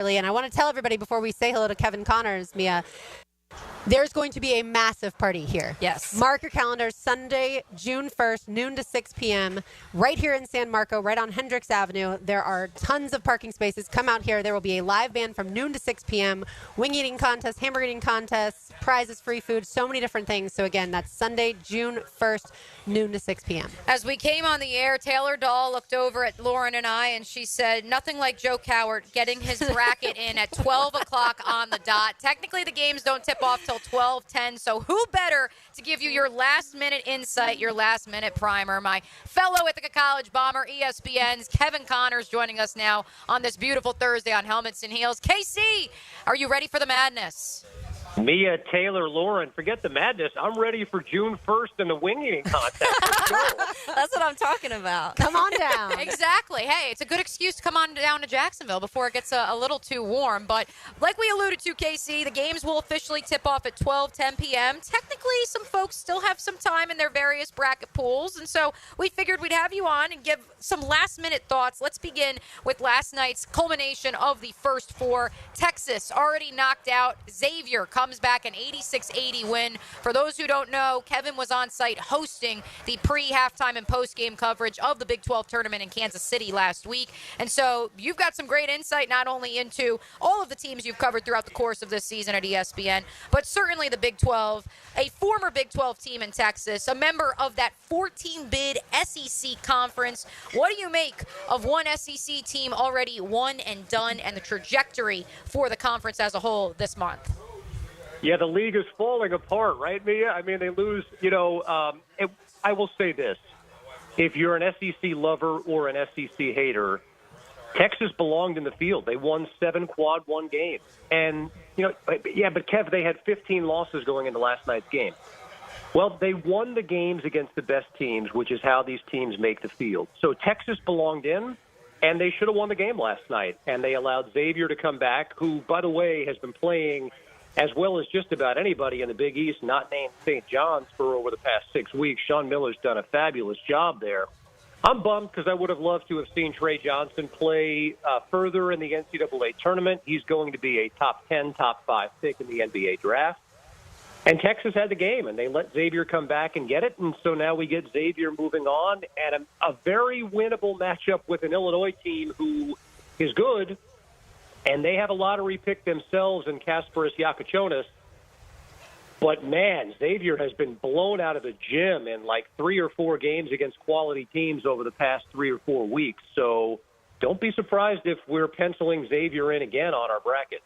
And I want to tell everybody before we say hello to Kevin Connors, Mia, there's going to be a massive party here. Yes. Mark your calendars, Sunday, June 1st, noon to 6 p.m., right here in San Marco, right on Hendricks Avenue. There are tons of parking spaces. Come out here. There will be a live band from noon to 6 p.m., wing eating contest, hamburger eating contest, prizes, free food, so many different things. So, again, that's Sunday, June 1st, noon to 6 p.m. As we came on the air, Taylor Dahl looked over at Lauren and I, and she said, nothing like Joe Cowart getting his bracket in at 12 o'clock on the dot. Technically, the games don't tip off till 12:10, so who better to give you your last-minute insight, your last-minute primer? My fellow Ithaca College Bomber, ESPN's Kevin Connors, joining us now on this beautiful Thursday on Helmets and Heels. KC, are you ready for the madness? Mia, Taylor, Lauren, forget the madness. I'm ready for June 1st in the wing eating contest. Let's go. That's what I'm talking about. Come on down. Exactly. Hey, it's a good excuse to come on down to Jacksonville before it gets a little too warm. But like we alluded to, KC, the games will officially tip off at 12:10 p.m. Technically, some folks still have some time in their various bracket pools, and so we figured we'd have you on and give some last-minute thoughts. Let's begin with last night's culmination of the first four. Texas already knocked out. Xavier comes back an 86-80 win. For those who don't know, Kevin was on site hosting the pre-halftime and post-game coverage of the Big 12 tournament in Kansas City last week. And so you've got some great insight not only into all of the teams you've covered throughout the course of this season at ESPN, but certainly the Big 12, a former Big 12 team in Texas, a member of that 14-bid SEC conference. What do you make of one SEC team already one and done and the trajectory for the conference as a whole this month? Yeah, the league is falling apart, right, Mia? I mean, they lose, I will say this. If you're an SEC lover or an SEC hater, Texas belonged in the field. They won 7 quad one games. And, but Kev, they had 15 losses going into last night's game. Well, they won the games against the best teams, which is how these teams make the field. So Texas belonged in, and they should have won the game last night. And they allowed Xavier to come back, who, by the way, has been playing as well as just about anybody in the Big East, not named St. John's, for over the past 6 weeks. Sean Miller's done a fabulous job there. I'm bummed because I would have loved to have seen Trey Johnson play further in the NCAA tournament. He's going to be a top 10, top 5 pick in the NBA draft. And Texas had the game, and they let Xavier come back and get it. And so now we get Xavier moving on, and a very winnable matchup with an Illinois team who is good, and they have a lottery pick themselves in Kasparis Yakachonis. But, man, Xavier has been blown out of the gym in like 3 or 4 games against quality teams over the past 3 or 4 weeks. So don't be surprised if we're penciling Xavier in again on our bracket.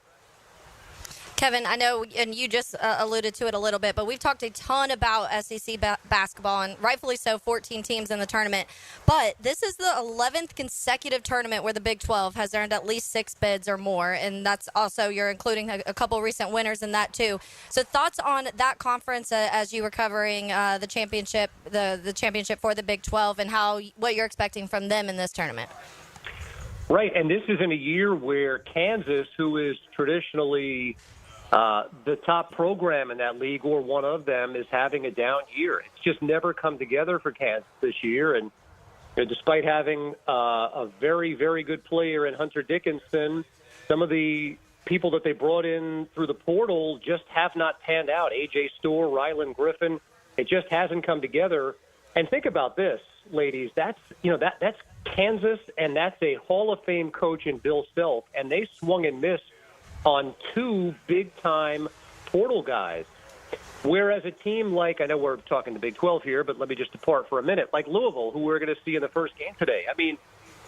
Kevin, I know, and you just alluded to it a little bit, but we've talked a ton about SEC basketball, and rightfully so, 14 teams in the tournament. But this is the 11th consecutive tournament where the Big 12 has earned at least 6 bids or more, and that's also, you're including a couple recent winners in that too. So thoughts on that conference as you were covering the championship, the championship for the Big 12, and what you're expecting from them in this tournament? Right, and this is in a year where Kansas, who is traditionally the top program in that league, or one of them, is having a down year. It's just never come together for Kansas this year. And despite having a very, very good player in Hunter Dickinson, some of the people that they brought in through the portal just have not panned out. A.J. Storr, Ryland Griffin, it just hasn't come together. And think about this, ladies. That's Kansas, and that's a Hall of Fame coach in Bill Self, and they swung and missed on 2 big-time portal guys. Whereas a team like, I know we're talking the Big 12 here, but let me just depart for a minute, like Louisville, who we're going to see in the first game today. I mean,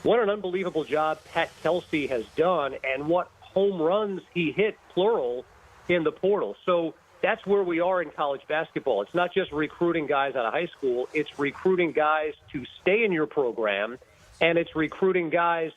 what an unbelievable job Pat Kelsey has done, and what home runs he hit, plural, in the portal. So that's where we are in college basketball. It's not just recruiting guys out of high school. It's recruiting guys to stay in your program, and it's recruiting guys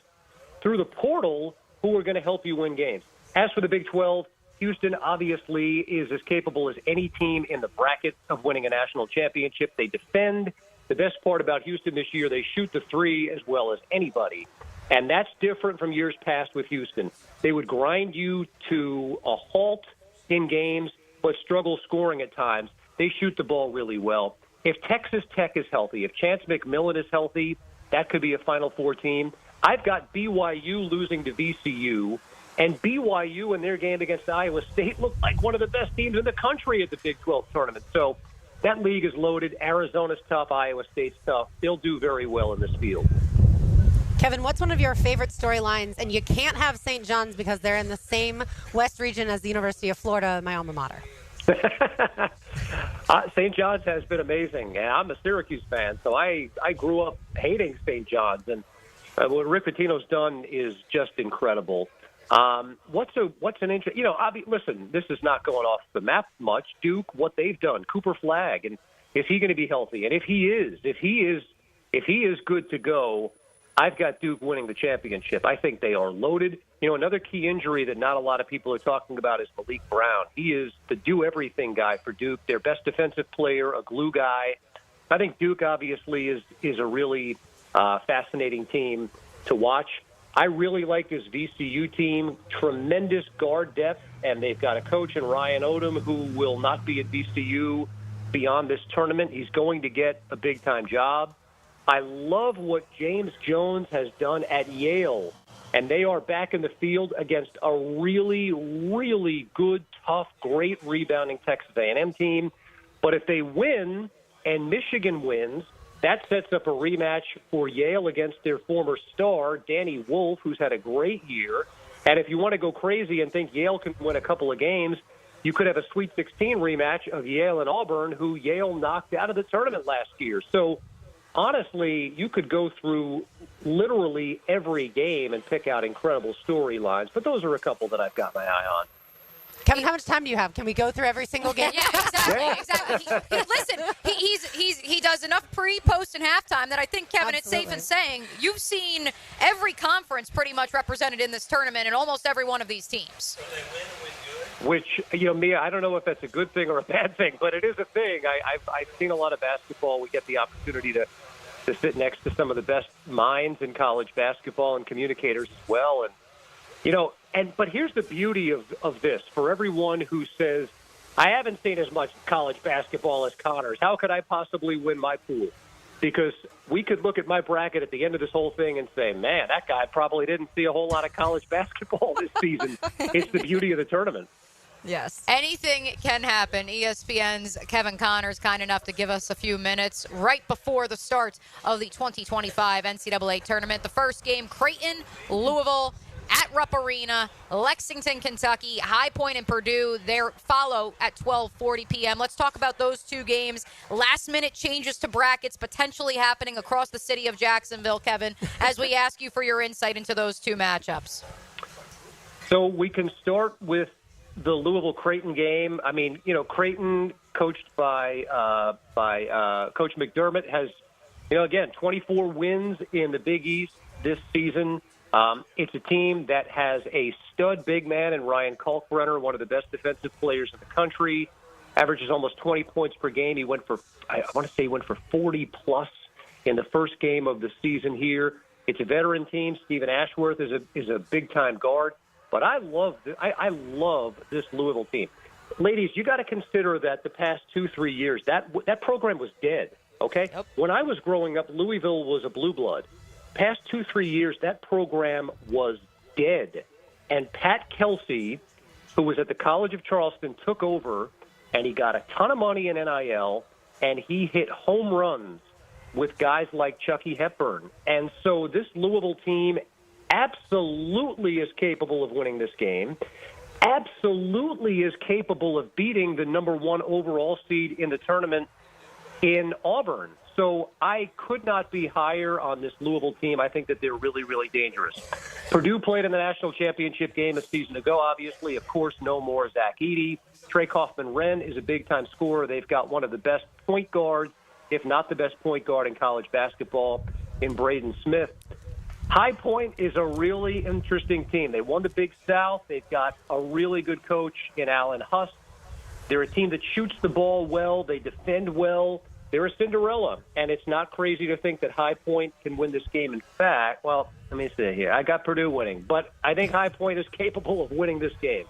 through the portal who are going to help you win games. As for the Big 12, Houston obviously is as capable as any team in the bracket of winning a national championship. They defend. The best part about Houston this year, they shoot the 3 as well as anybody. And that's different from years past with Houston. They would grind you to a halt in games, but struggle scoring at times. They shoot the ball really well. If Texas Tech is healthy, if Chance McMillan is healthy, that could be a Final Four team. I've got BYU losing to VCU. And BYU in their game against Iowa State looked like one of the best teams in the country at the Big 12 tournament. So that league is loaded. Arizona's tough. Iowa State's tough. They'll do very well in this field. Kevin, what's one of your favorite storylines? And you can't have St. John's because they're in the same West region as the University of Florida, my alma mater. St. John's has been amazing. And I'm a Syracuse fan, so I grew up hating St. John's. And what Rick Pitino's done is just incredible. What's an interest? Listen, this is not going off the map much. Duke, what they've done, Cooper Flagg, and is he going to be healthy? And if he is good to go, I've got Duke winning the championship. I think they are loaded. Another key injury that not a lot of people are talking about is Malik Brown. He is the do-everything guy for Duke, their best defensive player, a glue guy. I think Duke obviously is a really fascinating team to watch. I really like this VCU team, tremendous guard depth, and they've got a coach in Ryan Odom who will not be at VCU beyond this tournament. He's going to get a big-time job. I love what James Jones has done at Yale, and they are back in the field against a really, really good, tough, great rebounding Texas A&M team. But if they win and Michigan wins, that sets up a rematch for Yale against their former star, Danny Wolf, who's had a great year. And if you want to go crazy and think Yale can win a couple of games, you could have a Sweet 16 rematch of Yale and Auburn, who Yale knocked out of the tournament last year. So, honestly, you could go through literally every game and pick out incredible storylines, but those are a couple that I've got my eye on. Kevin, how much time do you have? Can we go through every single game? Yeah, exactly. He does enough pre, post, and halftime that I think, Kevin, It's safe in saying you've seen every conference pretty much represented in this tournament and almost every one of these teams. So they win good? Which, Mia, I don't know if that's a good thing or a bad thing, but it is a thing. I've seen a lot of basketball. We get the opportunity to sit next to some of the best minds in college basketball and communicators as well. And, but here's the beauty of this. For everyone who says, I haven't seen as much college basketball as Connors, how could I possibly win my pool? Because we could look at my bracket at the end of this whole thing and say, man, that guy probably didn't see a whole lot of college basketball this season. It's the beauty of the tournament. Yes. Anything can happen. ESPN's Kevin Connors kind enough to give us a few minutes right before the start of the 2025 NCAA tournament. The first game, Creighton, Louisville, at Rupp Arena, Lexington, Kentucky, High Point and Purdue. They follow at 12:40 p.m. Let's talk about those two games. Last-minute changes to brackets potentially happening across the city of Jacksonville, Kevin, as we ask you for your insight into those two matchups. So we can start with the Louisville-Creighton game. I mean, Creighton, coached by Coach McDermott, has, again, 24 wins in the Big East this season. It's a team that has a stud big man in Ryan Kalkbrenner, one of the best defensive players in the country, averages almost 20 points per game. He went for 40-plus in the first game of the season here. It's a veteran team. Stephen Ashworth is a big-time guard. But I love this Louisville team. Ladies, you got to consider that the past 2-3 years, that program was dead, okay? Yep. When I was growing up, Louisville was a blue blood. Past 2-3 years, that program was dead. And Pat Kelsey, who was at the College of Charleston, took over, and he got a ton of money in NIL, and he hit home runs with guys like Chucky Hepburn. And so this Louisville team absolutely is capable of winning this game, absolutely is capable of beating the number one overall seed in the tournament in Auburn. So I could not be higher on this Louisville team. I think that they're really, really dangerous. Purdue played in the national championship game a season ago, obviously. Of course, no more Zach Edey. Trey Kaufman-Wren is a big-time scorer. They've got one of the best point guards, if not the best point guard in college basketball, in Braden Smith. High Point is a really interesting team. They won the Big South. They've got a really good coach in Alan Huss. They're a team that shoots the ball well. They defend well. They're a Cinderella, and it's not crazy to think that High Point can win this game. In fact, well, let me see here. I got Purdue winning, but I think High Point is capable of winning this game.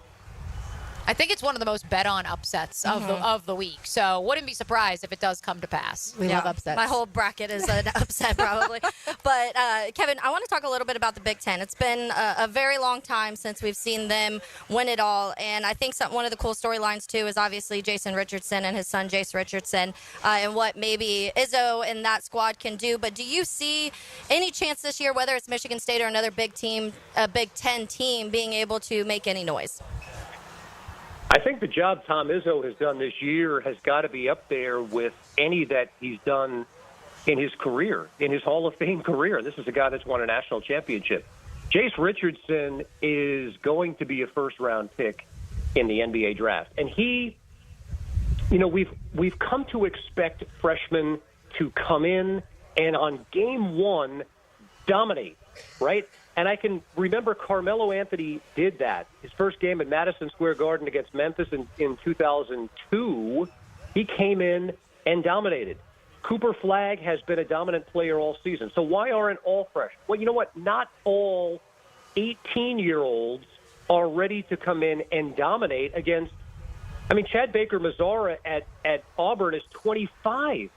I think it's one of the most bet-on upsets of the week. So wouldn't be surprised if it does come to pass. We love upsets. My whole bracket is an upset probably. But, Kevin, I want to talk a little bit about the Big Ten. It's been a very long time since we've seen them win it all. And I think one of the cool storylines, too, is obviously Jason Richardson and his son, Jace Richardson, and what maybe Izzo and that squad can do. But do you see any chance this year, whether it's Michigan State or another big team, a Big Ten team, being able to make any noise? I think the job Tom Izzo has done this year has got to be up there with any that he's done in his career, in his Hall of Fame career. This is a guy that's won a national championship. Jace Richardson is going to be a first-round pick in the NBA draft. And he, we've come to expect freshmen to come in and on game one dominate, right? And I can remember Carmelo Anthony did that. His first game at Madison Square Garden against Memphis in 2002, he came in and dominated. Cooper Flagg has been a dominant player all season. So why aren't all fresh? Well, you know what? Not all 18-year-olds are ready to come in and dominate against – Chad Baker-Mazara at Auburn is 25.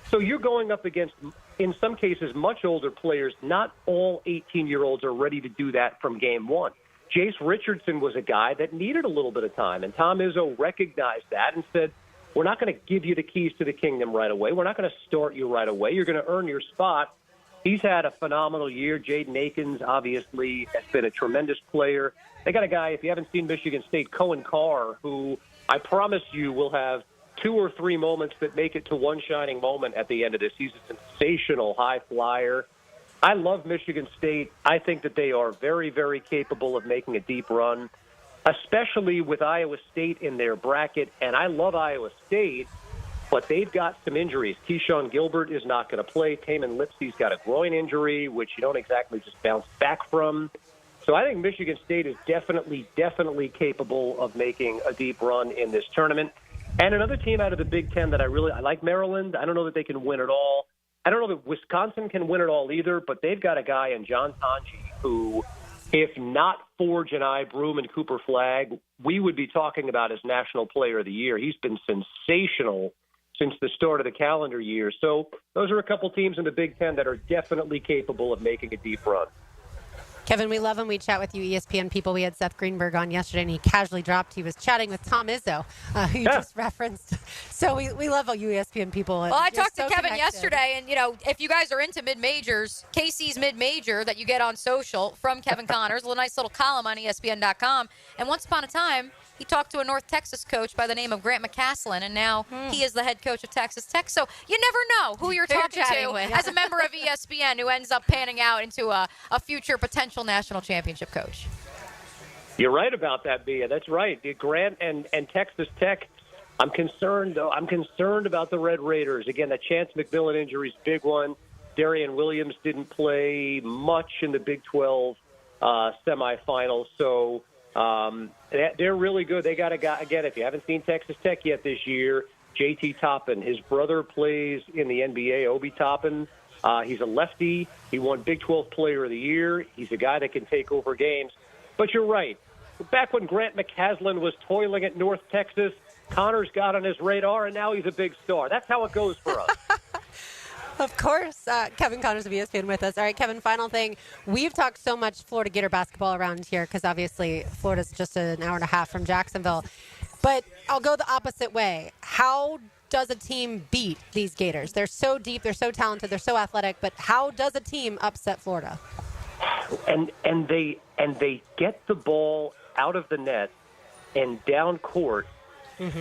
So you're going up against – in some cases, much older players. Not all 18-year-olds are ready to do that from game one. Jace Richardson was a guy that needed a little bit of time, and Tom Izzo recognized that and said, we're not going to give you the keys to the kingdom right away. We're not going to start you right away. You're going to earn your spot. He's had a phenomenal year. Jaden Akins, obviously, has been a tremendous player. They got a guy, if you haven't seen Michigan State, Cohen Carr, who I promise you will have 2 or 3 moments that make it to one shining moment at the end of this. He's a sensational high flyer. I love Michigan State. I think that they are very, very capable of making a deep run, especially with Iowa State in their bracket. And I love Iowa State, but they've got some injuries. Keyshawn Gilbert is not going to play. Taman Lipsey's got a groin injury, which you don't exactly just bounce back from. So I think Michigan State is definitely capable of making a deep run in this tournament. And another team out of the Big Ten that I like Maryland. I don't know that they can win it all. I don't know that Wisconsin can win it all either, but they've got a guy in John Tonji who, if not for Janai Broom and Cooper Flagg, we would be talking about as National Player of the Year. He's been sensational since the start of the calendar year. So those are a couple teams in the Big Ten that are definitely capable of making a deep run. Kevin, we love when we chat with you ESPN people. We had Seth Greenberg on yesterday, and he casually dropped. He was chatting with Tom Izzo, who you just referenced. So we love all you ESPN people. Well, I talked to Kevin yesterday, and, if you guys are into mid-majors, Casey's mid-major that you get on social from Kevin Connors, a nice little column on ESPN.com. And once upon a time, he talked to a North Texas coach by the name of Grant McCaslin, and now he is the head coach of Texas Tech. So you never know who you're talking to as a member of ESPN who ends up panning out into a future potential national championship coach. You're right about that, Bia. That's right. Grant and Texas Tech, I'm concerned, though. I'm concerned about the Red Raiders. Again, that Chance McMillan injury is a big one. Darian Williams didn't play much in the Big 12 semifinals, so they're really good. They got a guy, again, if you haven't seen Texas Tech yet this year, J.T. Toppin. His brother plays in the NBA, Obi Toppin. He's a lefty. He won Big 12 Player of the Year. He's a guy that can take over games. But you're right. Back when Grant McCaslin was toiling at North Texas, Connors got on his radar, and now he's a big star. That's how it goes for us. Of course, Kevin Connors of ESPN with us. All right, Kevin, final thing. We've talked so much Florida Gator basketball around here because obviously Florida's just an hour and a half from Jacksonville. But I'll go the opposite way. How does a team beat these Gators? They're so deep, they're so talented, they're so athletic, but how does a team upset Florida? And they get the ball out of the net and down court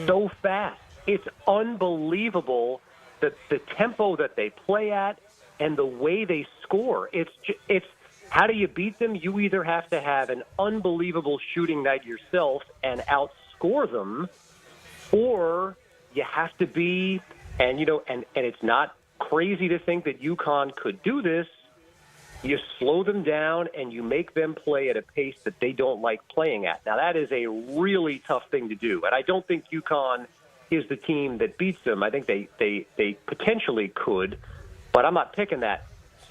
so fast. It's unbelievable the tempo that they play at and the way they score. It's how do you beat them? You either have to have an unbelievable shooting night yourself and outscore them, or you have to be, and it's not crazy to think that UConn could do this. You slow them down and you make them play at a pace that they don't like playing at. Now, that is a really tough thing to do, and I don't think UConn is the team that beats them. I think they potentially could, but I'm not picking that.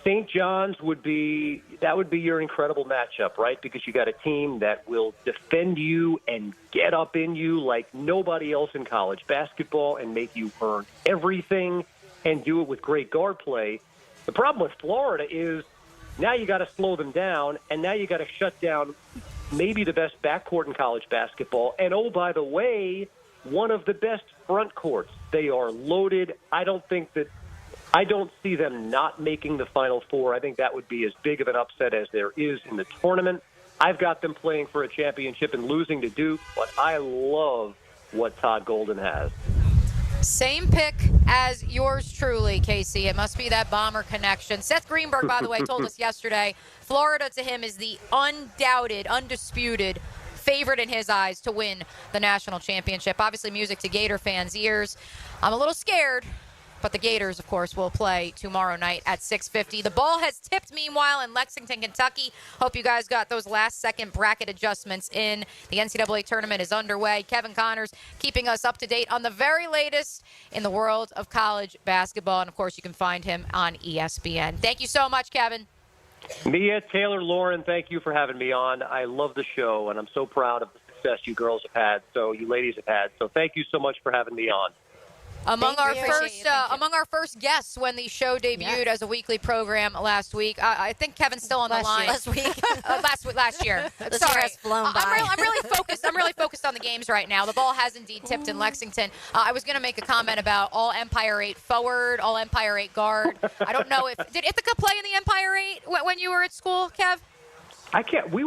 St. John's would be your incredible matchup, right? Because you got a team that will defend you and get up in you like nobody else in college basketball and make you earn everything and do it with great guard play. The problem with Florida is now you got to slow them down, and now you got to shut down maybe the best backcourt in college basketball. And, oh, by the way, one of the best front courts. They are loaded. I don't see them not making the Final Four. I think that would be as big of an upset as there is in the tournament. I've got them playing for a championship and losing to Duke, but I love what Todd Golden has. Same pick as yours truly, Casey. It must be that Bomber connection. Seth Greenberg, by the way, told us yesterday, Florida to him is the undoubted, undisputed favorite in his eyes to win the national championship. Obviously, music to Gator fans' ears. I'm a little scared, but the Gators, of course, will play tomorrow night at 6:50. The ball has tipped, meanwhile, in Lexington, Kentucky. Hope you guys got those last-second bracket adjustments in. The NCAA tournament is underway. Kevin Connors keeping us up to date on the very latest in the world of college basketball. And, of course, you can find him on ESPN. Thank you so much, Kevin. Mia, Taylor, Lauren, thank you for having me on. I love the show, and I'm so proud of the success you girls have had, you ladies have had. So thank you so much for having me on. Among our first guests when the show debuted as a weekly program last week, I think Kevin's still on the line. Last week. Last year. This Sorry, year has flown by. I'm really focused on the games right now. The ball has indeed tipped in Lexington. I was going to make a comment about all Empire 8 forward, all Empire 8 guard. I don't know if did Ithaca play in the Empire 8 when you were at school, Kev? I can't. We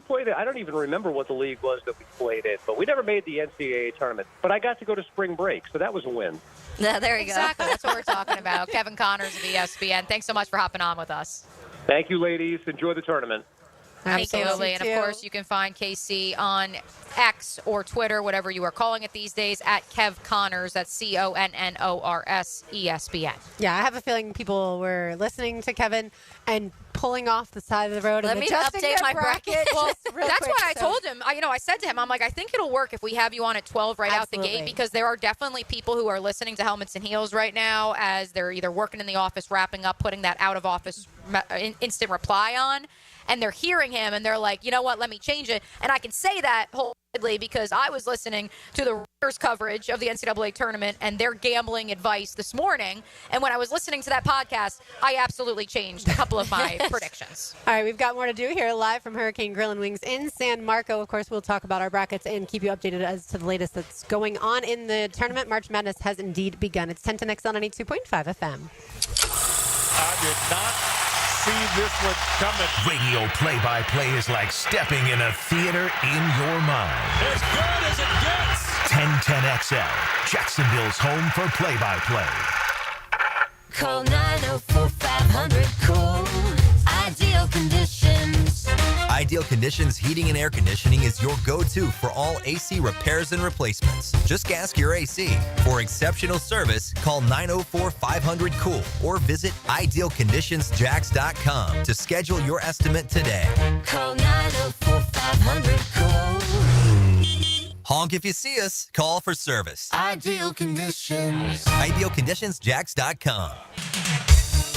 played it. I don't even remember what the league was that we played in, but we never made the NCAA tournament. But I got to go to spring break, so that was a win. Yeah, there you go. Exactly. That's what we're talking about. Kevin Connors of ESPN. Thanks so much for hopping on with us. Thank you, ladies. Enjoy the tournament. Absolutely. And, of course, you can find KC on X or Twitter, whatever you are calling it these days, at Kev Connors. That's CONNORS ESPN. Yeah, I have a feeling people were listening to Kevin and pulling off the side of the road. Let and me adjusting update their my bracket. Well, real that's quick, why I told him. I said to him, I'm like, I think it'll work if we have you on at 12 right out the gate, because there are definitely people who are listening to Helmets and Heels right now as they're either working in the office, wrapping up, putting that out of office instant reply on, and they're hearing him and they're like, you know what, let me change it. And I can say that wholeheartedly because I was listening to the Raiders coverage of the NCAA tournament and their gambling advice this morning. And when I was listening to that podcast, I absolutely changed a couple of my predictions. All right, we've got more to do here live from Hurricane Grill and Wings in San Marco. Of course, we'll talk about our brackets and keep you updated as to the latest that's going on in the tournament. March Madness has indeed begun. It's 10 to XL 92.5 FM. I did not see this one coming. Radio play-by-play is like stepping in a theater in your mind. As good as it gets. 1010XL, Jacksonville's home for play-by-play. Call 904-500-COOL. Ideal Conditions. Ideal Conditions Heating and Air Conditioning is your go-to for all AC repairs and replacements. Just gas your AC. For exceptional service, call 904-500-COOL or visit idealconditionsjacks.com to schedule your estimate today. Call 904-500-COOL. Honk if you see us. Call for service. Ideal Conditions. Idealconditionsjacks.com.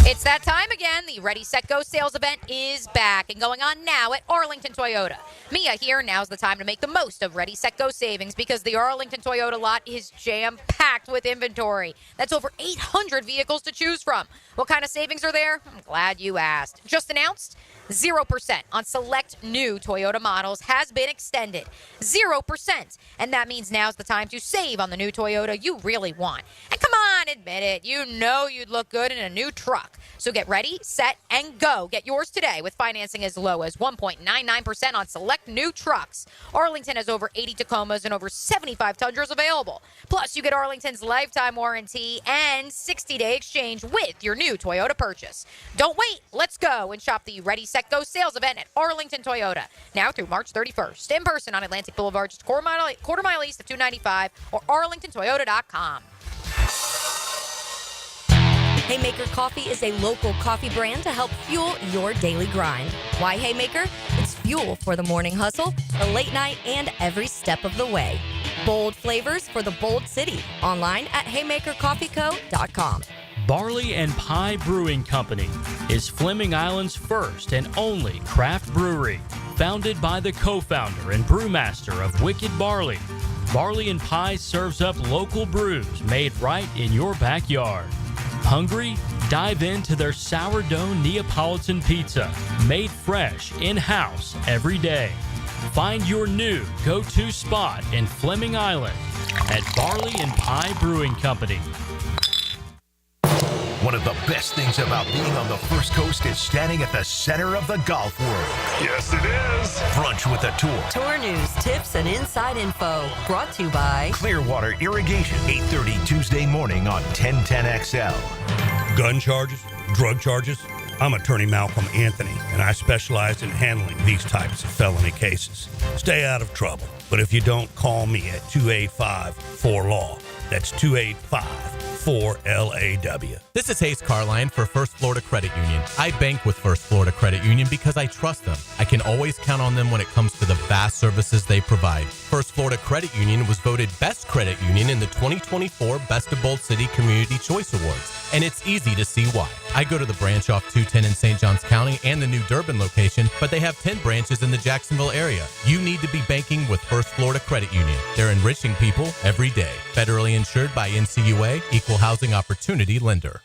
It's that time again. The Ready, Set, Go sales event is back and going on now at Arlington Toyota. Mia here. Now's the time to make the most of Ready, Set, Go savings because the Arlington Toyota lot is jam-packed with inventory. That's over 800 vehicles to choose from. What kind of savings are there? I'm glad you asked. Just announced, 0% on select new Toyota models has been extended. 0%. And that means now's the time to save on the new Toyota you really want. And come on, admit it. You know you'd look good in a new truck. So get ready, set, and go. Get yours today with financing as low as 1.99% on select new trucks. Arlington has over 80 Tacomas and over 75 Tundras available. Plus, you get Arlington's lifetime warranty and 60-day exchange with your new Toyota purchase. Don't wait. Let's go and shop the Ready, Set, Go sales event at Arlington Toyota. Now through March 31st. In person on Atlantic Boulevard, just quarter mile east of 295 or arlingtontoyota.com. Haymaker Coffee is a local coffee brand to help fuel your daily grind. Why Haymaker? It's fuel for the morning hustle, the late night, and every step of the way. Bold flavors for the bold city. Online at haymakercoffeeco.com. Barley and Pie Brewing Company is Fleming Island's first and only craft brewery, founded by the co-founder and brewmaster of Wicked Barley. Barley and Pie serves up local brews made right in your backyard. Hungry? Dive into their sourdough Neapolitan pizza, made fresh in-house every day. Find your new go-to spot in Fleming Island at Barley and Pie Brewing Company. One of the best things about being on the First Coast is standing at the center of the golf world. Yes, it is. Brunch with a Tour. Tour news, tips, and inside info. Brought to you by Clearwater Irrigation. 8:30 Tuesday morning on 1010XL. Gun charges, drug charges. I'm attorney Malcolm Anthony, and I specialize in handling these types of felony cases. Stay out of trouble. But if you don't, call me at 285-4LAW. That's 285-4LAW. This is Hayes Carline for First Florida Credit Union. I bank with First Florida Credit Union because I trust them. I can always count on them when it comes to the vast services they provide. First Florida Credit Union was voted Best Credit Union in the 2024 Best of Bold City Community Choice Awards, and it's easy to see why. I go to the branch off 210 in St. Johns County and the new Durbin location, but they have 10 branches in the Jacksonville area. You need to be banking with First Florida Credit Union. They're enriching people every day. Federally insured by NCUA, Equal Housing Opportunity Lender.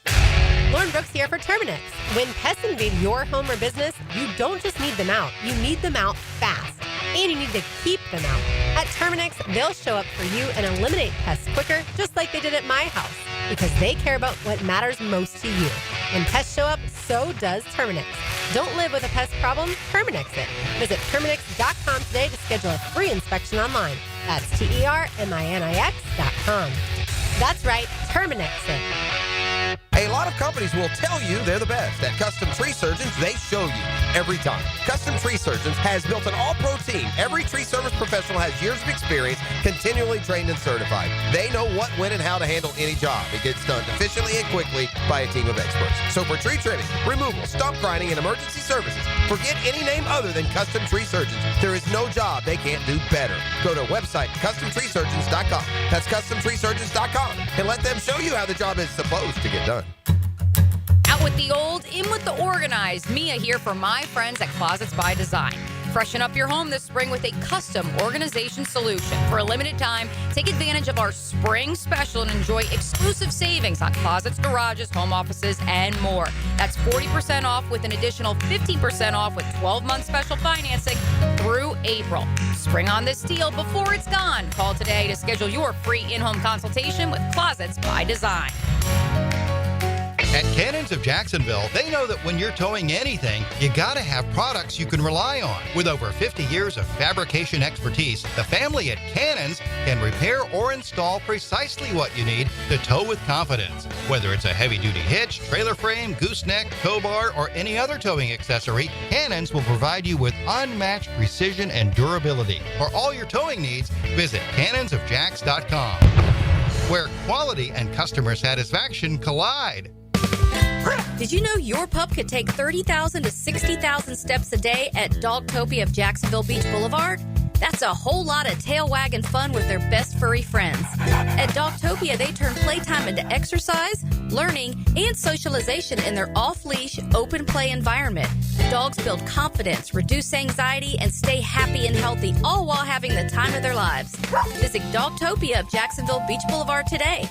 Lauren Brooks here for Terminix. When pests invade your home or business, you don't just need them out, you need them out fast. And you need to keep them out. At Terminix, they'll show up for you and eliminate pests quicker, just like they did at my house, because they care about what matters most to you. When pests show up, so does Terminix. Don't live with a pest problem, Terminix it. Visit Terminix.com today to schedule a free inspection online. That's TERMINIX.com. That's right, Terminix it. A lot of companies will tell you they're the best. At Custom Tree Surgeons, they show you every time. Custom Tree Surgeons has built an all-pro team. Every tree service professional has years of experience, continually trained and certified. They know what, when, and how to handle any job. It gets done efficiently and quickly by a team of experts. So for tree trimming, removal, stump grinding, and emergency services, forget any name other than Custom Tree Surgeons. There is no job they can't do better. Go to website CustomTreeSurgeons.com. That's CustomTreeSurgeons.com, and let them show you how the job is supposed to get done. Out with the old, in with the organized. Mia here for my friends at Closets by Design. Freshen up your home this spring with a custom organization solution. For a limited time, take advantage of our spring special and enjoy exclusive savings on closets, garages, home offices, and more. That's 40% off with an additional 50% off with 12-month special financing through April. Spring on this deal before it's gone. Call today to schedule your free in-home consultation with Closets by Design. At Cannons of Jacksonville, they know that when you're towing anything, you gotta have products you can rely on. With over 50 years of fabrication expertise, the family at Cannons can repair or install precisely what you need to tow with confidence. Whether it's a heavy-duty hitch, trailer frame, gooseneck, tow bar, or any other towing accessory, Cannons will provide you with unmatched precision and durability. For all your towing needs, visit cannonsofjacks.com, where quality and customer satisfaction collide. Did you know your pup could take 30,000 to 60,000 steps a day at Dogtopia of Jacksonville Beach Boulevard? That's a whole lot of tail wagging fun with their best furry friends. At Dogtopia, they turn playtime into exercise, learning, and socialization in their off-leash, open play environment. Dogs build confidence, reduce anxiety, and stay happy and healthy, all while having the time of their lives. Visit Dogtopia of Jacksonville Beach Boulevard today.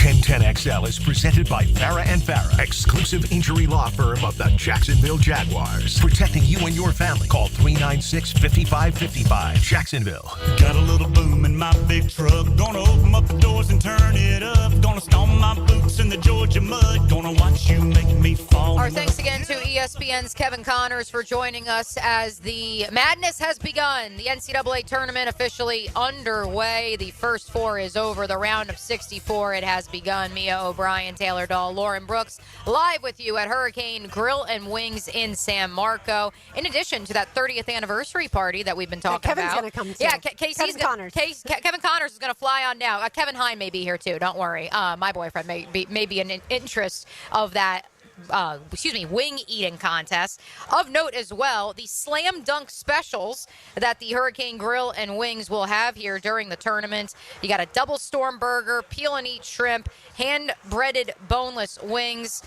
1010XL is presented by Farah and Farah, exclusive injury law firm of the Jacksonville Jaguars. Protecting you and your family. Call 396-5555. Jacksonville. Got a little boom in my big truck. Gonna open up the doors and turn it up. Gonna stomp my boots in the Georgia mud. Gonna watch you make me fall. Our thanks again to ESPN's Kevin Connors for joining us as the madness has begun. The NCAA tournament officially underway. The first four is over. The round of 64, it has begun. Mia O'Brien, Taylor Dahl, Lauren Brooks, live with you at Hurricane Grill and Wings in San Marco. In addition to that 30th anniversary party that we've been talking Kevin's about. going to come too. Yeah, Kevin Connors. Kevin Connors is going to fly on down. Kevin Hine may be here too. Don't worry. My boyfriend may be an interest of that wing eating contest. Of note as well, the slam dunk specials that the Hurricane Grill and Wings will have here during the tournament. You got a double storm burger, peel and eat shrimp, hand-breaded boneless wings.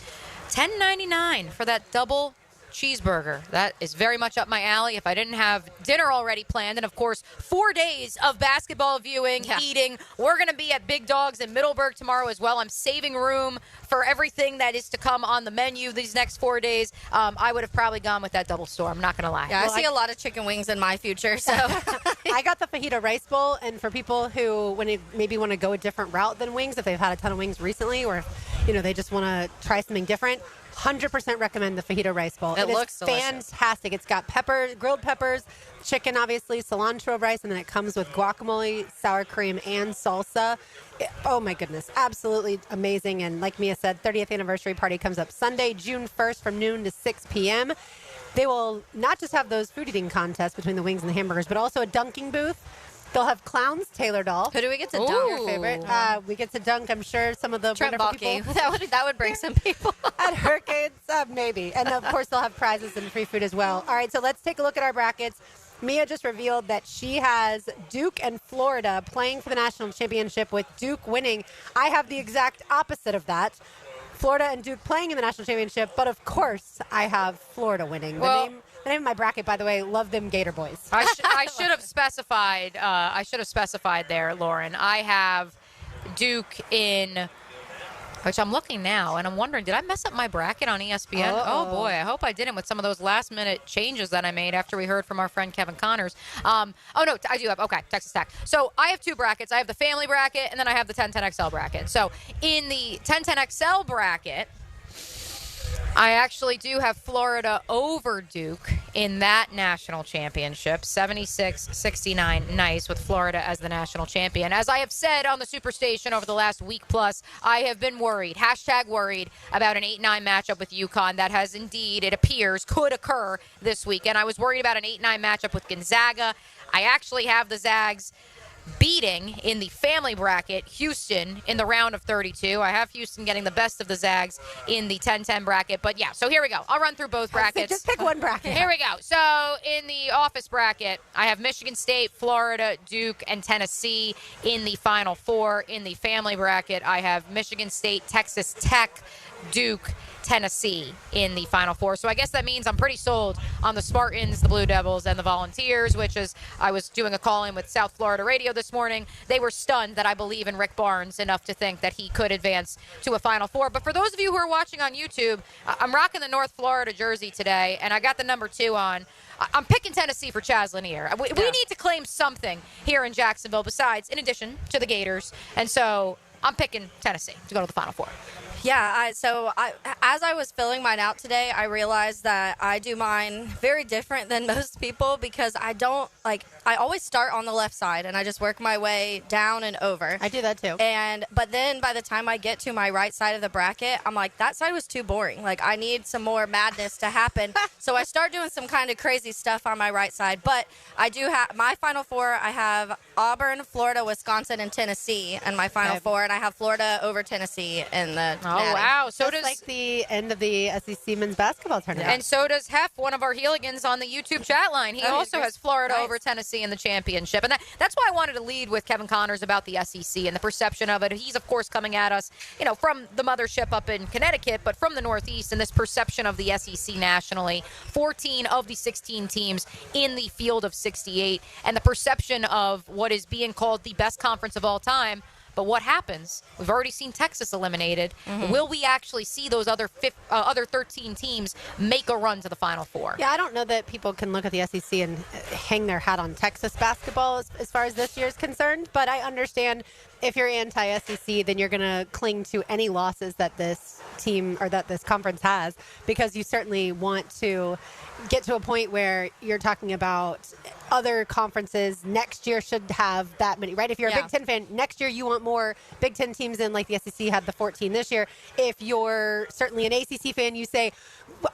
$10.99 for that double cheeseburger. That is very much up my alley. If I didn't have dinner already planned, and of course 4 days of basketball viewing, eating. We're going to be at Big Dogs in Middleburg tomorrow as well. I'm saving room for everything that is to come on the menu these next 4 days. I would have probably gone with that double storm. I'm not going to lie. Yeah, I see a lot of chicken wings in my future. So I got the fajita rice bowl, and for people who maybe want to go a different route than wings, if they've had a ton of wings recently, or they just want to try something different, 100% recommend the fajita rice bowl. It looks delicious. Fantastic. It's got grilled peppers, chicken, obviously, cilantro rice, and then it comes with guacamole, sour cream, and salsa. Oh my goodness, absolutely amazing. And like Mia said, 30th anniversary party comes up Sunday, June 1st from noon to 6 p.m. They will not just have those food eating contests between the wings and the hamburgers, but also a dunking booth. They'll have clowns tailored all. Who do we get to dunk? Your favorite? We get to dunk, I'm sure, some of the Trent wonderful Baalke. people. That would bring some people. At Hurricanes, maybe. And, of course, they'll have prizes and free food as well. All right, so let's take a look at our brackets. Mia just revealed that she has Duke and Florida playing for the national championship, with Duke winning. I have the exact opposite of that. Florida and Duke playing in the national championship, but, of course, I have Florida winning. The name of my bracket, by the way, Love Them Gator Boys. I should have specified. I should have specified there, Lauren. I have Duke in, which I'm looking now, and I'm wondering, did I mess up my bracket on ESPN? Uh-oh. Oh boy, I hope I didn't with some of those last-minute changes that I made after we heard from our friend Kevin Connors. Oh no, I do have. Okay, Texas Tech. So I have two brackets. I have the family bracket, and then I have the 10-10XL bracket. So in the 10-10XL bracket, I actually do have Florida over Duke in that national championship, 76-69, nice, with Florida as the national champion. As I have said on the Superstation over the last week plus, I have been worried, #worried, about an 8-9 matchup with UConn that has indeed, it appears, could occur this week. And I was worried about an 8-9 matchup with Gonzaga. I actually have the Zags beating in the family bracket Houston in the round of 32. I have Houston getting the best of the Zags in the 10-10 bracket. But yeah, so here we go. I'll run through both brackets. Just pick one bracket. Here we go. So in the office bracket, I have Michigan State, Florida, Duke, and Tennessee in the Final Four. In the family bracket, I have Michigan State, Texas Tech, Duke, Tennessee in the Final Four. So I guess that means I'm pretty sold on the Spartans, the Blue Devils, and the Volunteers, which is, I was doing a call-in with South Florida Radio this morning. They were stunned that I believe in Rick Barnes enough to think that he could advance to a Final Four. But for those of you who are watching on YouTube, I'm rocking the North Florida jersey today, and I got the number 2 on. I'm picking Tennessee for Chaz Lanier. We need to claim something here in Jacksonville besides, in addition to the Gators. And so I'm picking Tennessee to go to the Final Four. Yeah, as I was filling mine out today, I realized that I do mine very different than most people, because I always start on the left side and I just work my way down and over. I do that too. But then by the time I get to my right side of the bracket, I'm like, that side was too boring. Like, I need some more madness to happen. So I start doing some kind of crazy stuff on my right side. But I do have my Final Four. I have Auburn, Florida, Wisconsin, and Tennessee in my Final Four, and I have Florida over Tennessee in the Natty. Wow. So does like the end of the SEC men's basketball tournament. And so does Hef, one of our Heeligans on the YouTube chat line. He also has Florida over Tennessee in the championship. And that's why I wanted to lead with Kevin Connors about the SEC and the perception of it. He's, of course, coming at us, from the mothership up in Connecticut, but from the Northeast, and this perception of the SEC nationally. 14 of the 16 teams in the field of 68, and the perception of what is being called the best conference of all time. But what happens? We've already seen Texas eliminated. Mm-hmm. Will we actually see those other 13 teams make a run to the Final Four? Yeah, I don't know that people can look at the SEC and hang their hat on Texas basketball as far as this year is concerned. But I understand if you're anti-SEC, then you're going to cling to any losses that this team or that this conference has, because you certainly want to get to a point where you're talking about other conferences next year should have that many, right? If you're a Big Ten fan, next year you want more Big Ten teams in, like the SEC had the 14 this year. If you're certainly an ACC fan, you say,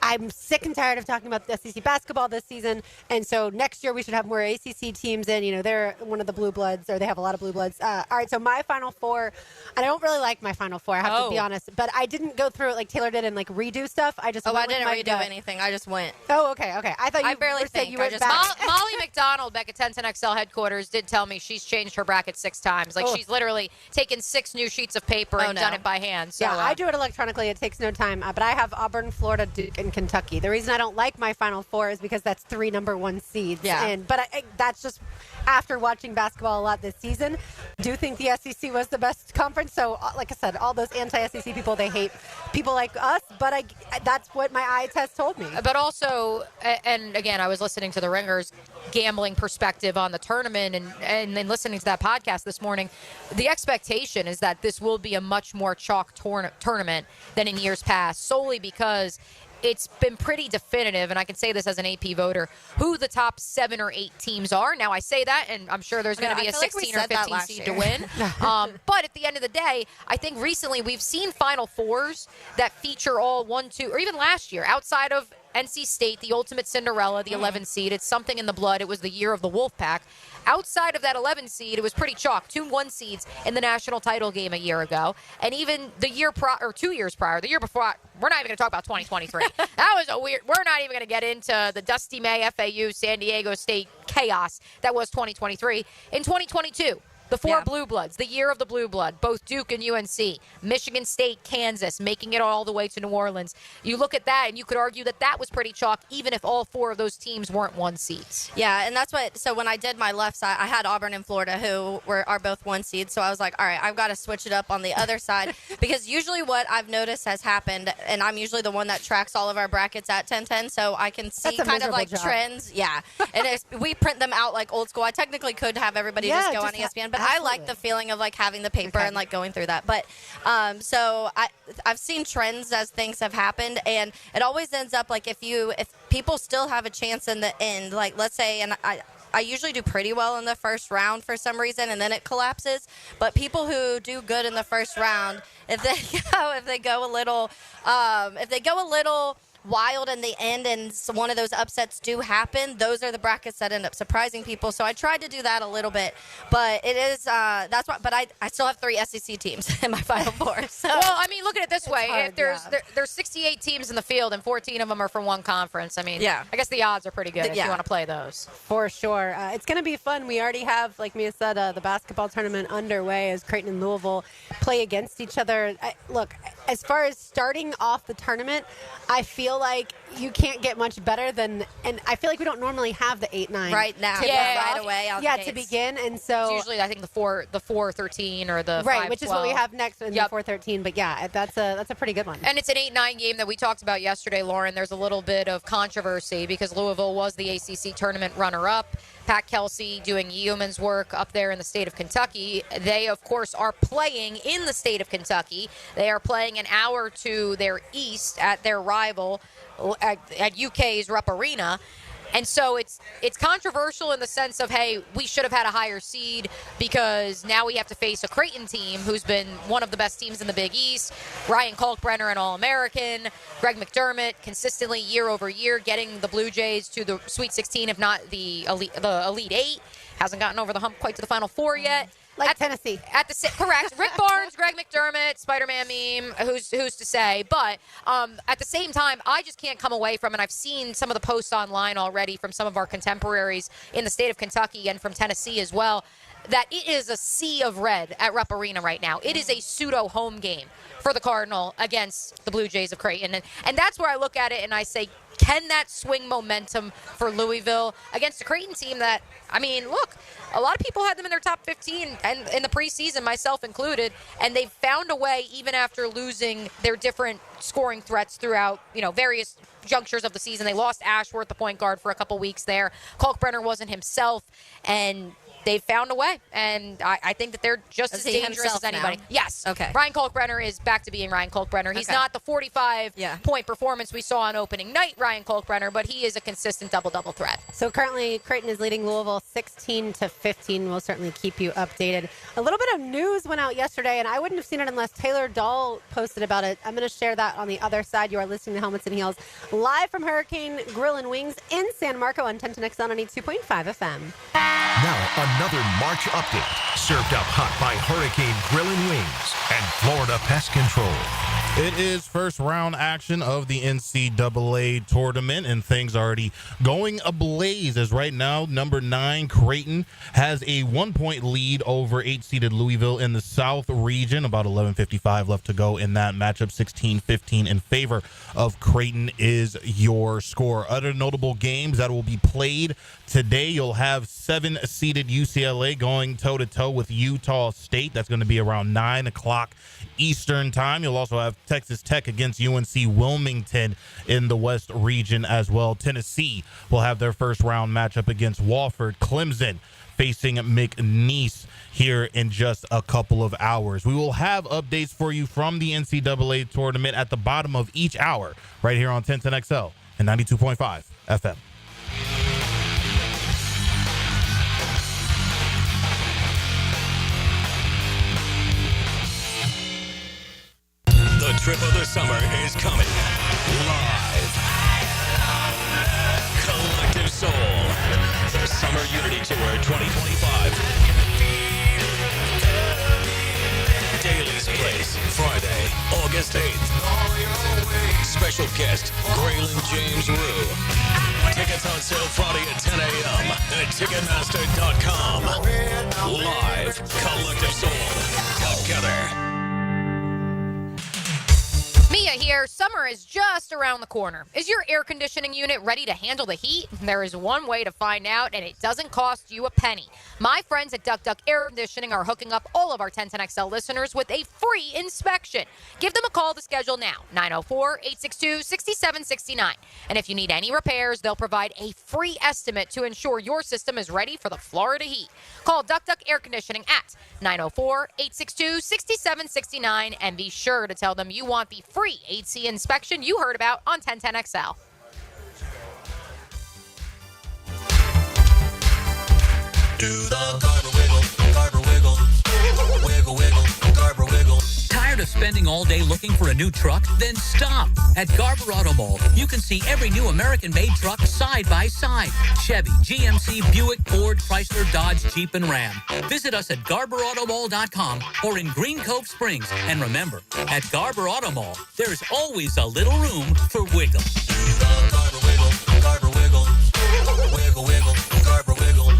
I'm sick and tired of talking about the SEC basketball this season, and so next year we should have more ACC teams in. You know, they're one of the blue bloods, or they have a lot of blue bloods. All right, so my Final Four, and I don't really like my Final Four, I have to be honest, but I didn't go through it like Taylor did and like redo stuff. I just I didn't redo anything. I just went. Oh, okay. I thought you barely said you went back. Molly McDonald back at 1010XL headquarters did tell me she's changed her bracket 6 times. Like she's literally taken 6 new sheets of paper and done it by hand. So, yeah, I do it electronically. It takes no time. But I have Auburn, Florida, Duke, and Kentucky. The reason I don't like my Final Four is because that's 3 number 1 seeds. Yeah. But that's just after watching basketball a lot this season. Do think the SEC was the best conference. So, like I said, all those anti-SEC people, they hate people like us. But that's what my eye test told me. But also, and again, I was listening to the Ringers gambling perspective on the tournament and then listening to that podcast this morning. The expectation is that this will be a much more chalk tournament than in years past, solely because it's been pretty definitive, and I can say this as an AP voter, who the top 7 or 8 teams are. Now, I say that, and I'm sure there's going to be a 16 or 15 seed to win. But at the end of the day, I think recently we've seen Final Fours that feature all 1, 2, or even last year, outside of NC State, the ultimate Cinderella, the 11 seed. It's something in the blood. It was the year of the Wolfpack. Outside of that 11 seed, it was pretty chalk. 2 1 seeds in the national title game a year ago. And even the year prior, or 2 years prior, the year before, we're not even going to talk about 2023. That was a weird, we're not even going to get into the Dusty May, FAU, San Diego State chaos that was 2023. In 2022, the 4 Blue Bloods, the year of the Blue Blood, both Duke and UNC, Michigan State, Kansas, making it all the way to New Orleans. You look at that, and you could argue that that was pretty chalk, even if all 4 of those teams weren't 1 seeds. Yeah, and that's what. So when I did my left side, I had Auburn and Florida, who are both 1 seeds. So I was like, all right, I've got to switch it up on the other side because usually what I've noticed has happened, and I'm usually the one that tracks all of our brackets at 1010, so I can see kind of like trends. Yeah, and we print them out like old school. I technically could have everybody just go on ESPN, but I like the feeling of like having the paper and like going through that. But so I've seen trends as things have happened, and it always ends up like if people still have a chance in the end, like let's say, and I usually do pretty well in the first round for some reason, and then it collapses. But people who do good in the first round, if they go a little wild in the end and one of those upsets do happen, those are the brackets that end up surprising people. So I tried to do that a little bit, but it is that's why. But I still have 3 SEC teams in my Final Four. So. Well, I mean, look at it this way: if there's 68 teams in the field and 14 of them are from one conference, I mean, I guess the odds are pretty good if you want to play those. For sure, it's going to be fun. We already have, like Mia said, the basketball tournament underway as Creighton and Louisville play against each other. Look, as far as starting off the tournament, I feel like you can't get much better than, and I feel like we don't normally have the 8-9 right now. Right away. To begin, and so it's usually I think the 4-13 or the 5-12. Which is what we have next in the 4-13. But yeah, that's a pretty good one. And it's an 8-9 game that we talked about yesterday, Lauren. There's a little bit of controversy because Louisville was the ACC tournament runner-up. Pat Kelsey doing yeoman's work up there in the state of Kentucky. They, of course, are playing in the state of Kentucky. They are playing an hour to their east at their rival at UK's Rupp Arena. And so it's controversial in the sense of, hey, we should have had a higher seed because now we have to face a Creighton team who's been one of the best teams in the Big East. Ryan Kalkbrenner, an All-American. Greg McDermott, consistently year over year, getting the Blue Jays to the Sweet 16, if not the Elite 8. Hasn't gotten over the hump quite to the Final Four yet. Like Tennessee. Correct. Rick Barnes, Greg McDermott, Spider-Man meme, who's to say. But at the same time, I just can't come away from, and I've seen some of the posts online already from some of our contemporaries in the state of Kentucky and from Tennessee as well, that it is a sea of red at Rupp Arena right now. It is a pseudo home game for the Cardinal against the Blue Jays of Creighton. And that's where I look at it and I say, can that swing momentum for Louisville against a Creighton team that, I mean, look, a lot of people had them in their top 15 and in the preseason, myself included, and they've found a way, even after losing their different scoring threats throughout, various junctures of the season. They lost Ashworth, the point guard, for a couple weeks there. Kalkbrenner wasn't himself, and they've found a way, and I think that they're just Is as he dangerous himself as anybody. now? Yes. Okay. Ryan Kalkbrenner is back to being Ryan Kalkbrenner. He's Okay. not the 45-point performance we saw on opening night, Ryan Kalkbrenner, but he is a consistent double-double threat. So currently, Creighton is leading Louisville 16-15. We'll certainly keep you updated. A little bit of news went out yesterday, and I wouldn't have seen it unless Taylor Dahl posted about it. I'm going to share that on the other side. You are listening to Helmets and Heels live from Hurricane Grill and Wings in San Marco on 1010XL 92.5 FM. Now, another March update, served up hot by Hurricane Grill and Wings and Florida Pest Control. It is first round action of the NCAA tournament, and things already going ablaze as right now, number 9, Creighton, has a 1-point lead over 8-seeded Louisville in the South region. About 11:55 left to go in that matchup. 16-15 in favor of Creighton is your score. Other notable games that will be played today, you'll have 7-seeded UCLA going toe-to-toe with Utah State. That's going to be around 9 o'clock Eastern time. You'll also have Texas Tech against UNC Wilmington in the West region as well. Tennessee will have their first round matchup against Wofford. Clemson facing McNeese here in just a couple of hours. We will have updates for you from the NCAA tournament at the bottom of each hour right here on 1010XL and 92.5 FM. The trip of the summer is coming. Live. Collective Soul. Summer Unity Tour 2025. Daly's Place, Friday, August 8th. Special guest, Graylin James Rue. Tickets on sale Friday at 10 a.m. at Ticketmaster.com. Live. Collective Soul. Together. Mia here. Summer is just around the corner. Is your air conditioning unit ready to handle the heat? There is one way to find out, and it doesn't cost you a penny. My friends at Duck Duck Air Conditioning are hooking up all of our 1010XL listeners with a free inspection. Give them a call to schedule now, 904-862-6769. And if you need any repairs, they'll provide a free estimate to ensure your system is ready for the Florida heat. Call Duck Duck Air Conditioning at 904-862-6769 and be sure to tell them you want the free AC inspection you heard about on 1010XL. Do the Garber Wiggle, Garber Wiggle, wiggle, wiggle, Garber Wiggle. Tired of spending all day looking for a new truck? Then stop. At Garber Auto Mall, you can see every new American-made truck side by side. Chevy, GMC, Buick, Ford, Chrysler, Dodge, Jeep, and Ram. Visit us at GarberAutomall.com or in Green Cove Springs. And remember, at Garber Auto Mall, there's always a little room for wiggle. Garber Wiggle, Garber Wiggle, wiggle, wiggle, Garber Wiggle.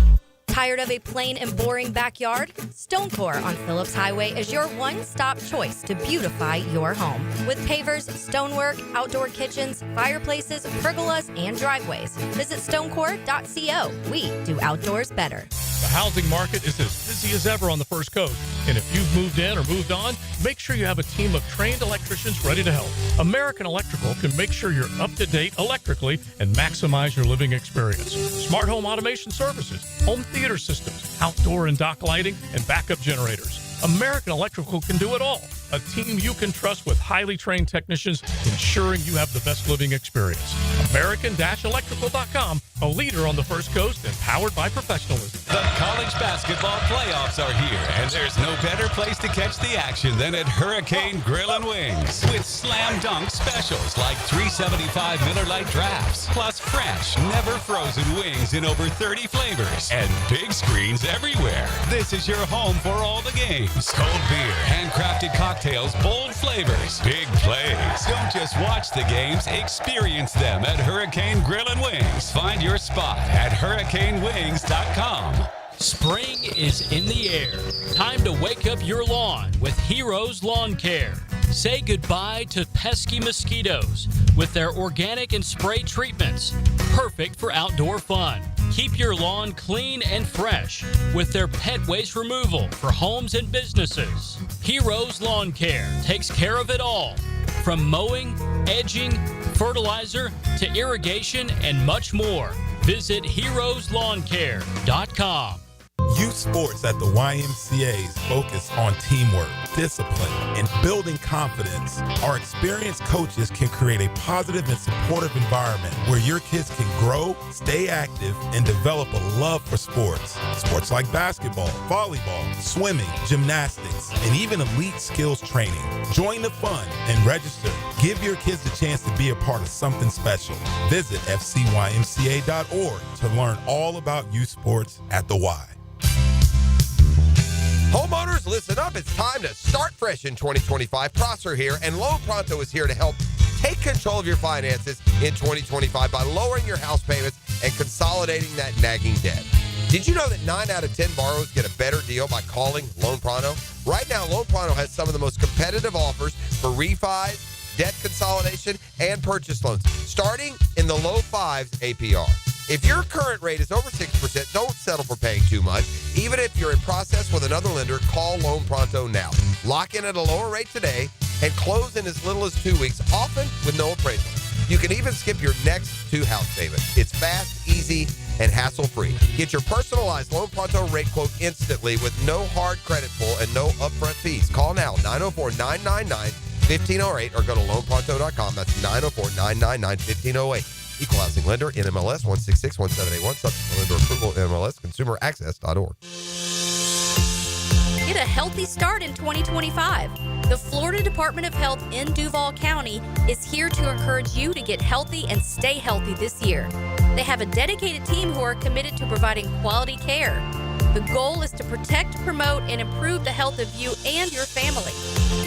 Tired of a plain and boring backyard? Stonecore on Phillips Highway is your one-stop choice to beautify your home. With pavers, stonework, outdoor kitchens, fireplaces, pergolas, and driveways. Visit stonecore.co. We do outdoors better. The housing market is as busy as ever on the First Coast. And if you've moved in or moved on, make sure you have a team of trained electricians ready to help. American Electrical can make sure you're up to date electrically and maximize your living experience. Smart home automation services, home theater systems, outdoor and dock lighting, and backup generators. American Electrical can do it all. A team you can trust with highly trained technicians ensuring you have the best living experience. American-Electrical.com, a leader on the First Coast and powered by professionalism. The college basketball playoffs are here, and there's no better place to catch the action than at Hurricane Grill and Wings. With slam dunk specials like $3.75 Miller Lite drafts, plus fresh, never frozen wings in over 30 flavors, and big screens everywhere. This is your home for all the games. Cold beer, handcrafted cocktails, bold flavors, big plays. Don't just watch the games, experience them at Hurricane Grill and Wings. Find your spot at hurricanewings.com. Spring is in the air. Time to wake up your lawn with Heroes Lawn Care. Say goodbye to pesky mosquitoes with their organic and spray treatments. Perfect for outdoor fun. Keep your lawn clean and fresh with their pet waste removal for homes and businesses. Heroes Lawn Care takes care of it all. From mowing, edging, fertilizer, to irrigation, and much more. Visit heroeslawncare.com. Youth sports at the YMCA's focus on teamwork, discipline, and building confidence. Our experienced coaches can create a positive and supportive environment where your kids can grow, stay active, and develop a love for sports. Sports like basketball, volleyball, swimming, gymnastics, and even elite skills training. Join the fun and register. Give your kids a chance to be a part of something special. Visit fcymca.org to learn all about youth sports at the Y. Homeowners, listen up. It's time to start fresh in 2025. Prosser here, and Loan Pronto is here to help take control of your finances in 2025 by lowering your house payments and consolidating that nagging debt. Did you know that 9 out of 10 borrowers get a better deal by calling Loan Pronto? Right now, Loan Pronto has some of the most competitive offers for refis, debt consolidation, and purchase loans, starting in the low 5s APR. If your current rate is over 6%, don't settle for paying too much. Even if you're in process with another lender, call Loan Pronto now. Lock in at a lower rate today and close in as little as 2 weeks, often with no appraisal. You can even skip your next 2 house payments. It's fast, easy, and hassle-free. Get your personalized Loan Pronto rate quote instantly with no hard credit pull and no upfront fees. Call now, 904-999-1508, or go to loanpronto.com. That's 904-999-1508. Equal housing lender, NMLS 1661781, subject to lender approval, NMLS consumeraccess.org. Get a healthy start in 2025. The Florida Department of Health in Duval County is here to encourage you to get healthy and stay healthy this year. They have a dedicated team who are committed to providing quality care. The goal is to protect, promote, and improve the health of you and your family.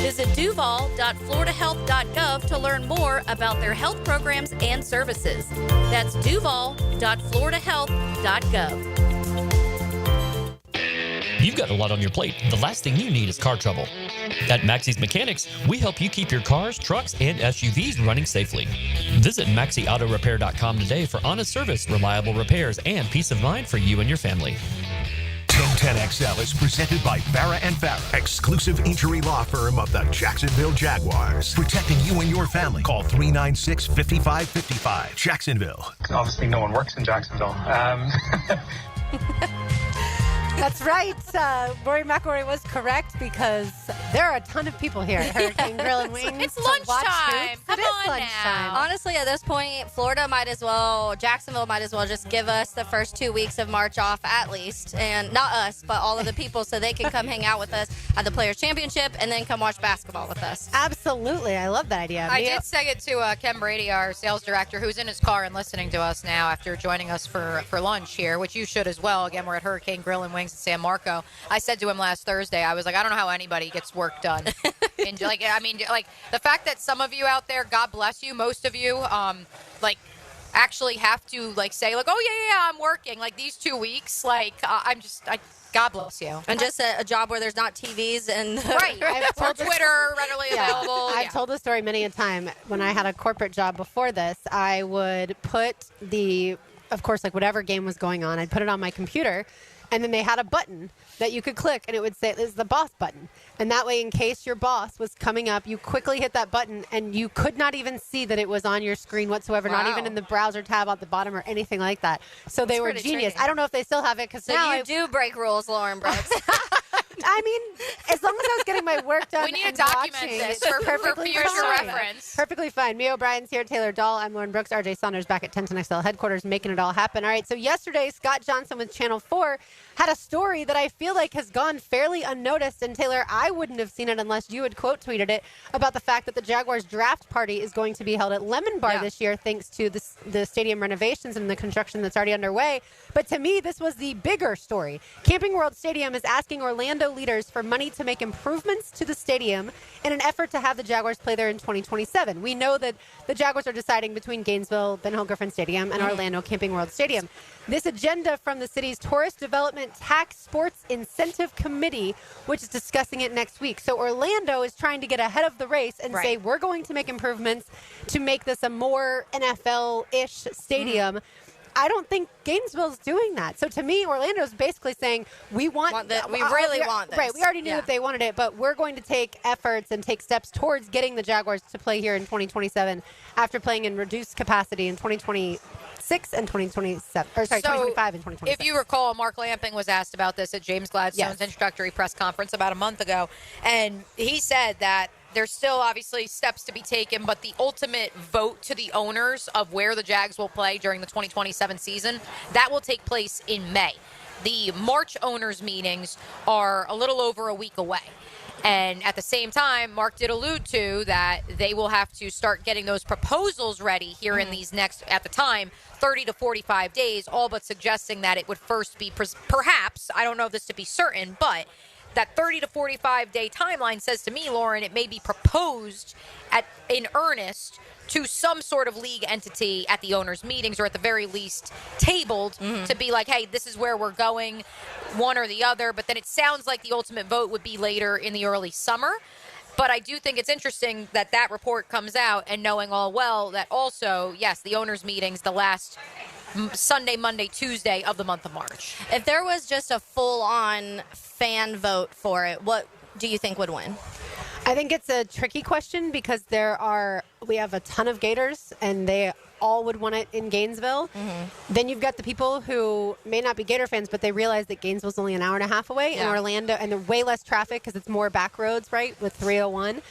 Visit duval.floridahealth.gov to learn more about their health programs and services. That's duval.floridahealth.gov. You've got a lot on your plate. The last thing you need is car trouble. At Maxie's Mechanics, we help you keep your cars, trucks, and SUVs running safely. Visit MaxieAutoRepair.com today for honest service, reliable repairs, and peace of mind for you and your family. 1010XL is presented by Farah and Farah, exclusive injury law firm of the Jacksonville Jaguars. Protecting you and your family. Call 396-5555. Jacksonville. Obviously, no one works in Jacksonville. That's right. Rory McIlroy was correct because there are a ton of people here at Hurricane Grill and Wings. It's to watch lunchtime. hoops. Come It is on lunchtime. Honestly, at this point, Florida might as well, Jacksonville might as well just give us the first 2 weeks of March off at least. And not us, but all of the people so they can come hang out with us at the Players' Championship and then come watch basketball with us. Absolutely. I love that idea. I did say it to Ken Brady, our sales director, who's in his car and listening to us now after joining us for lunch here, which you should as well. Again, we're at Hurricane Grill and Wings in San Marco. I said to him last Thursday, I was like, I don't know how anybody gets work done. And the fact that some of you out there, God bless you, most of you, actually have to say oh yeah, I'm working these 2 weeks. God bless you. And just a job where there's not TVs and right. Or Twitter readily available. I've told the story many a time. When I had a corporate job before this, I would put of course, whatever game was going on, I'd put it on my computer. And then they had a button that you could click, and it would say, this is the boss button. And that way, in case your boss was coming up, you quickly hit that button, and you could not even see that it was on your screen whatsoever, not even in the browser tab at the bottom or anything like that. So they were genius. Tricky. I don't know if they still have it, because so now you do break rules, Lauren Brooks. I mean, as long as I was getting my work done, we need to document this for future reference. Perfectly fine. Mia O'Brien's here, Taylor Dahl. I'm Lauren Brooks. RJ Saunders back at 1010XL headquarters, making it all happen. All right, so yesterday, Scott Johnson with Channel 4 had a story that I feel like has gone fairly unnoticed. And Taylor, I wouldn't have seen it unless you had quote tweeted it about the fact that the Jaguars draft party is going to be held at Lemon Bar this year, thanks to the stadium renovations and the construction that's already underway. But to me, this was the bigger story. Camping World Stadium is asking Orlando leaders for money to make improvements to the stadium in an effort to have the Jaguars play there in 2027. We know that the Jaguars are deciding between Gainesville, Ben Hill Griffin Stadium, and Orlando Camping World Stadium. This agenda from the city's Tourist Development Tax Sports Incentive Committee, which is discussing it next week. So Orlando is trying to get ahead of the race and say, we're going to make improvements to make this a more NFL-ish stadium. I don't think Gainesville's doing that. So to me, Orlando's basically saying, we want this. We really want this. Right. We already knew that they wanted it, but we're going to take efforts and take steps towards getting the Jaguars to play here in 2027 after playing in reduced capacity in 2026 2026 and 2027. Or sorry, So, 2025 and 2026. If you recall, Mark Lamping was asked about this at James Gladstone's introductory press conference about a month ago, and he said that there's still obviously steps to be taken, but the ultimate vote to the owners of where the Jags will play during the 2027 season, that will take place in May. The March owners meetings are a little over a week away. And at the same time, Mark did allude to that they will have to start getting those proposals ready here in these next, at the time, 30 to 45 days, all but suggesting that it would first be perhaps, I don't know if this to be certain, but that 30 to 45 day timeline says to me, Lauren, it may be proposed in earnest to some sort of league entity at the owners' meetings, or at the very least tabled to be like, hey, this is where we're going, one or the other. But then it sounds like the ultimate vote would be later in the early summer. But I do think it's interesting that that report comes out, and knowing all well that also, yes, the owners' meetings, the last Sunday, Monday, Tuesday of the month of March. If there was just a full-on fan vote for it, what do you think would win? I think it's a tricky question because we have a ton of Gators, and they all would want it in Gainesville. Then you've got the people who may not be Gator fans, but they realize that Gainesville's only an hour and a half away, and Orlando, and there's way less traffic because it's more back roads, right, with 301.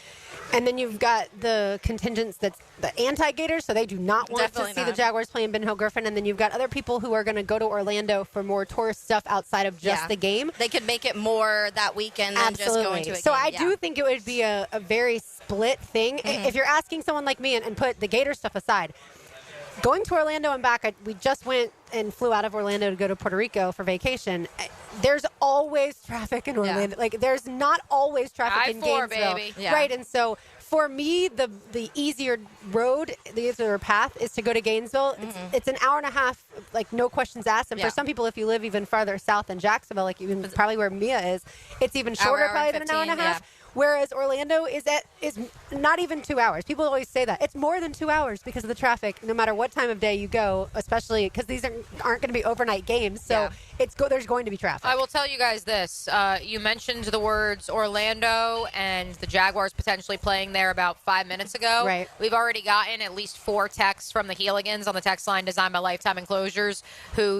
And then you've got the contingents that's the anti-Gators, so they do not want to see the Jaguars playing Ben Hill Griffin. And then you've got other people who are going to go to Orlando for more tourist stuff outside of just the game. They could make it more that weekend than just going to a game. So I do think it would be a very split thing. If you're asking someone like me and put the Gator stuff aside, going to Orlando and back, we just went and flew out of Orlando to go to Puerto Rico for vacation. There's always traffic in Orlando. Like, there's not always traffic in I-4, Gainesville. baby. Right, and so for me, the easier road, the easier path is to go to Gainesville. It's an hour and a half, like, no questions asked. And for some people, if you live even farther south than Jacksonville, like even probably where Mia is, it's even shorter probably than an hour and a half. Whereas Orlando is not even 2 hours. People always say that. It's more than 2 hours because of the traffic, no matter what time of day you go, especially because these aren't going to be overnight games. So there's going to be traffic. I will tell you guys this. You mentioned the words Orlando and the Jaguars potentially playing there about 5 minutes ago. Right. We've already gotten at least 4 texts from the Heeligans on the text line designed by Lifetime Enclosures,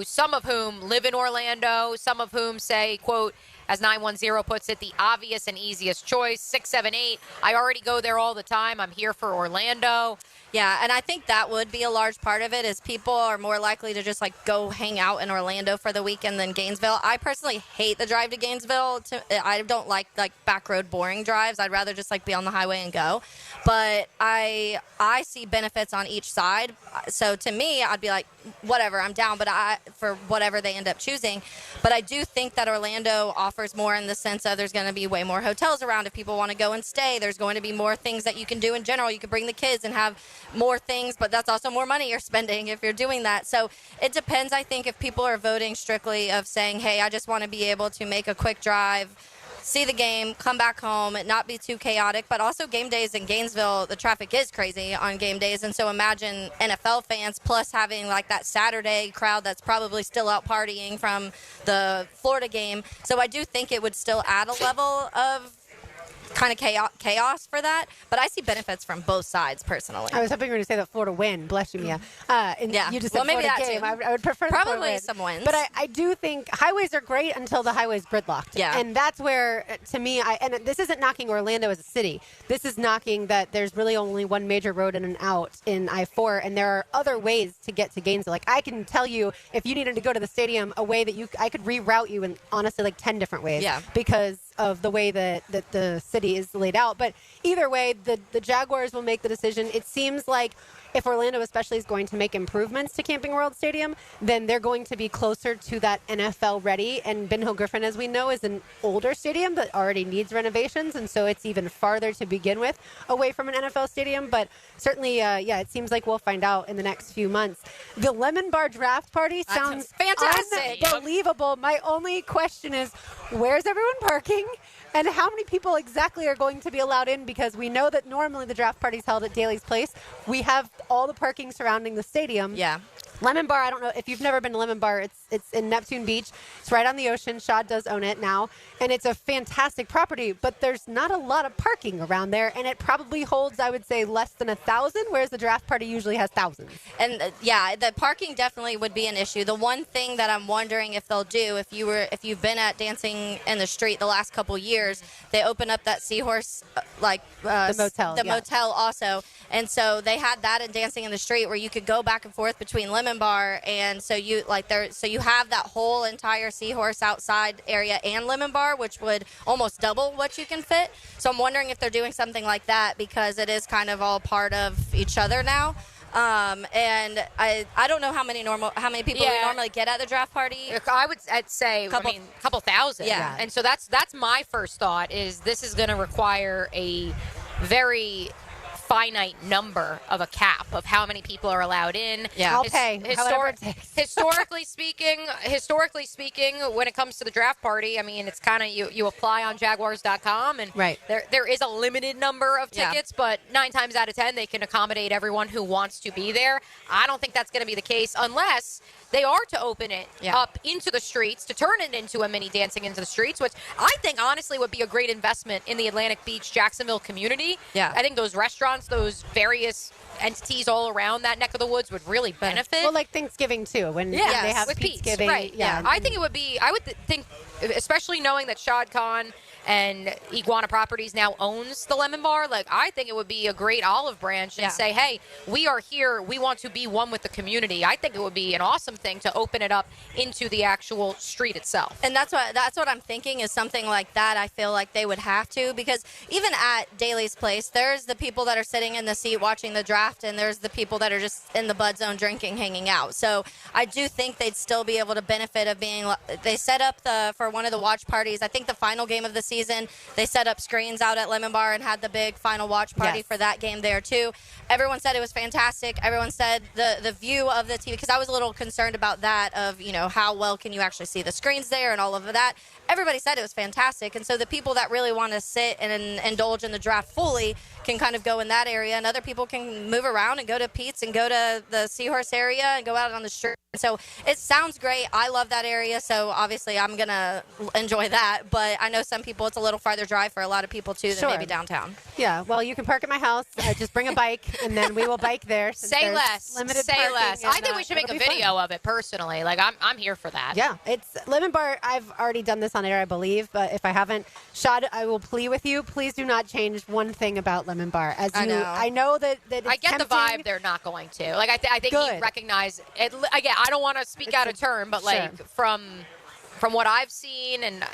some of whom live in Orlando, some of whom say, quote, as 910 puts it, the obvious and easiest choice. 678, I already go there all the time. I'm here for Orlando. Yeah, and I think that would be a large part of it is people are more likely to just, like, go hang out in Orlando for the weekend than Gainesville. I personally hate the drive to Gainesville. I don't like back road boring drives. I'd rather just, like, be on the highway and go. But I see benefits on each side. So to me, I'd be like, whatever, I'm down, but for whatever they end up choosing. But I do think that Orlando offers more in the sense of there's going to be way more hotels around if people want to go and stay. There's going to be more things that you can do in general. You can bring the kids and have more things, but that's also more money you're spending if you're doing that. So it depends, I think, if people are voting strictly of saying, hey, I just want to be able to make a quick drive, see the game, come back home, and not be too chaotic. But also game days in Gainesville, the traffic is crazy on game days. And so imagine NFL fans plus having like that Saturday crowd that's probably still out partying from the Florida game. So I do think it would still add a level of kind of chaos for that, but I see benefits from both sides personally. I was hoping you were going to say that Florida win. Bless you, Mia. You just said maybe Florida that game. too. I would prefer the Florida Probably win. some wins. But I do think highways are great until the highway's gridlocked. Yeah. And that's where, to me, and this isn't knocking Orlando as a city. This is knocking that there's really only one major road in and out in I-4, and there are other ways to get to Gainesville. Like, I can tell you, if you needed to go to the stadium, a way that I could reroute you in, honestly, like 10 different ways. Yeah. Because of the way that the city is laid out. But either way, the Jaguars will make the decision. It seems like if Orlando especially is going to make improvements to Camping World Stadium, then they're going to be closer to that NFL ready. And Ben Hill Griffin, as we know, is an older stadium that already needs renovations. And so it's even farther to begin with away from an NFL stadium. But certainly, it seems like we'll find out in the next few months. The Lemon Bar Draft Party sounds fantastic. Unbelievable. My only question is, where's everyone parking? And how many people exactly are going to be allowed in? Because we know that normally the draft party is held at Daly's Place. We have all the parking surrounding the stadium. Yeah. Lemon Bar, I don't know. If you've never been to Lemon Bar, it's It's in Neptune Beach. It's right on the ocean. Shad does own it now, and it's a fantastic property, but there's not a lot of parking around there, and it probably holds, I would say, less than 1,000, whereas the draft party usually has thousands. And the parking definitely would be an issue. The one thing that I'm wondering if they'll do, if you've been at Dancing in the Street the last couple years, they open up that Seahorse the motel, motel also, and so they had that in Dancing in the Street where you could go back and forth between Lemon Bar, and so you have that whole entire Seahorse outside area and Lemon Bar, which would almost double what you can fit. So I'm wondering if they're doing something like that because it is kind of all part of each other now. And I don't know how many people we normally get at the draft party. I'd say couple thousand. Yeah. And so that's my first thought is this is going to require a very finite number of a cap of how many people are allowed in. Yeah, I'll pay. However it takes. Historically speaking, when it comes to the draft party, I mean, it's kind of you apply on Jaguars.com, and there is a limited number of tickets, but 9 times out of 10 they can accommodate everyone who wants to be there. I don't think that's going to be the case unless they are to open it up into the streets, to turn it into a mini Dancing into the Streets, which I think honestly would be a great investment in the Atlantic Beach, Jacksonville community. Yeah. I think those restaurants, those various entities all around that neck of the woods would really benefit. Well, like Thanksgiving too, when they have with Pete's, Thanksgiving. right? Yeah, I think it would be. I would think, especially knowing that Shad Khan and Iguana Properties now owns the Lemon Bar, like I think it would be a great olive branch and say, hey, we are here. We want to be one with the community. I think it would be an awesome thing to open it up into the actual street itself. And that's what I'm thinking is something like that. I feel like they would have to, because even at Daly's Place, there's the people that are sitting in the seat watching the draft, and there's the people that are just in the Bud Zone drinking, hanging out. So I do think they'd still be able to benefit of being. They set up for one of the watch parties. I think the final game of the season, they set up screens out at Lemon Bar and had the big final watch party for that game there too. Everyone said it was fantastic. Everyone said the view of the TV, because I was a little concerned about that, of how well can you actually see the screens there and all of that. Everybody said it was fantastic, and so the people that really want to sit and indulge in the draft fully can kind of go in that area, and other people can move around and go to Pete's and go to the Seahorse area and go out on the street. So it sounds great. I love that area, so obviously I'm going to enjoy that, but I know some people it's a little farther drive for a lot of people too than maybe downtown. Yeah, well, you can park at my house. Just bring a bike, and then we will bike there. Say less. Limited Say parking, less. and, I think we should make a video of it personally. Like I'm here for that. Yeah, it's Lemon Bar. I've already done this on air, I believe, but if I haven't, Shad, I will plea with you. Please do not change one thing about Lemon Bar. I know that it's I get tempting. the vibe they're not going to. Like I think he recognized it. Again, I don't want to speak out of turn, but from what I've seen and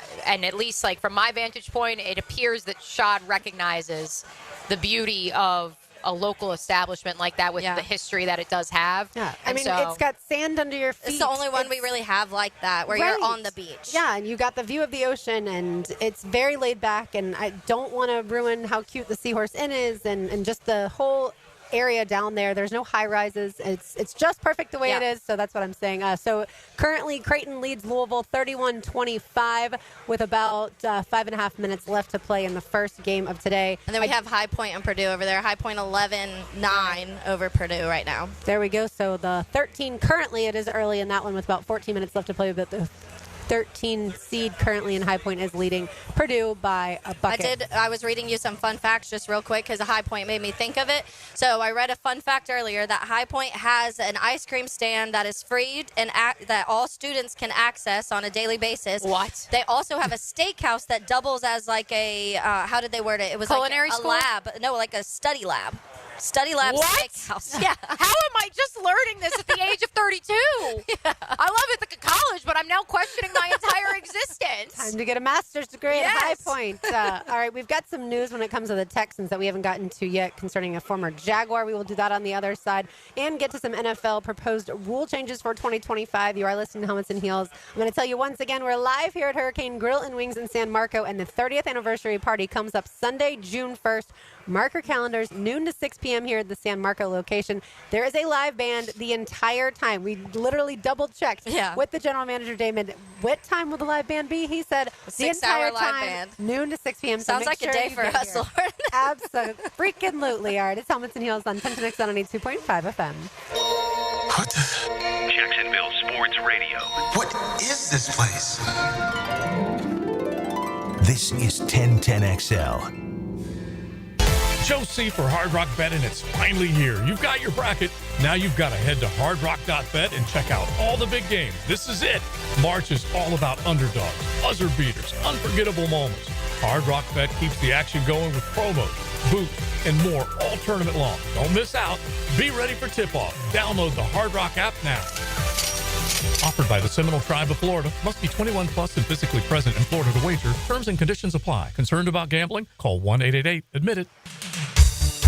at least like from my vantage point, it appears that Shad recognizes the beauty of a local establishment like that with the history that it does have. Yeah, I mean, it's got sand under your feet. It's the only one we really have like that, where you're on the beach. Yeah, and you got the view of the ocean, and it's very laid back, and I don't want to ruin how cute the Seahorse Inn is and just the whole area down there. There's no high rises. It's just perfect the way it is, so that's what I'm saying. So currently Creighton leads Louisville 31-25 with about 5.5 minutes left to play in the first game of today. And then we have High Point and Purdue over there. High Point 11-9 over Purdue right now. There we go. So the 13 currently, it is early in that one with about 14 minutes left to play, but the 13 seed currently in High Point is leading Purdue by a bucket. I was reading you some fun facts just real quick because High Point made me think of it. So I read a fun fact earlier that High Point has an ice cream stand that is free and that all students can access on a daily basis. What? They also have a steakhouse that doubles as like a, how did they word it? It was culinary like a school? lab. No, like a study lab. Study lab steakhouse. Yeah. How am I just learning this at the age of 32? I love it at college, but I'm now questioning my entire existence. Time to get a master's degree at High Point. All right, we've got some news when it comes to the Texans that we haven't gotten to yet concerning a former Jaguar. We will do that on the other side and get to some NFL proposed rule changes for 2025. You are listening to Helmets and Heels. I'm going to tell you once again, we're live here at Hurricane Grill and Wings in San Marco, and the 30th anniversary party comes up Sunday, June 1st. Mark your calendars, noon to 6 p.m. here at the San Marco location. There is a live band the entire time. We literally double-checked with the general manager, Damon. What time will the live band be? He said the entire live time, band. noon to 6 p.m. Sounds like a day for us, Lord. Absolutely. Freaking lootly. All right, it's Helmets and Heels on 10 to Next on 82.5 FM. Jacksonville Sports Radio. What is this place? This is 1010XL. Josie for Hard Rock Betting, it's finally here. You've got your bracket. Now you've got to head to hardrock.bet and check out all the big games. This is it. March is all about underdogs, buzzer beaters, unforgettable moments. Hard Rock Bet keeps the action going with promos, boosts, and more all tournament long. Don't miss out. Be ready for tip-off. Download the Hard Rock app now. Offered by the Seminole Tribe of Florida. Must be 21 plus and physically present in Florida to wager. Terms and conditions apply. Concerned about gambling? Call 1-888-ADMIT-IT.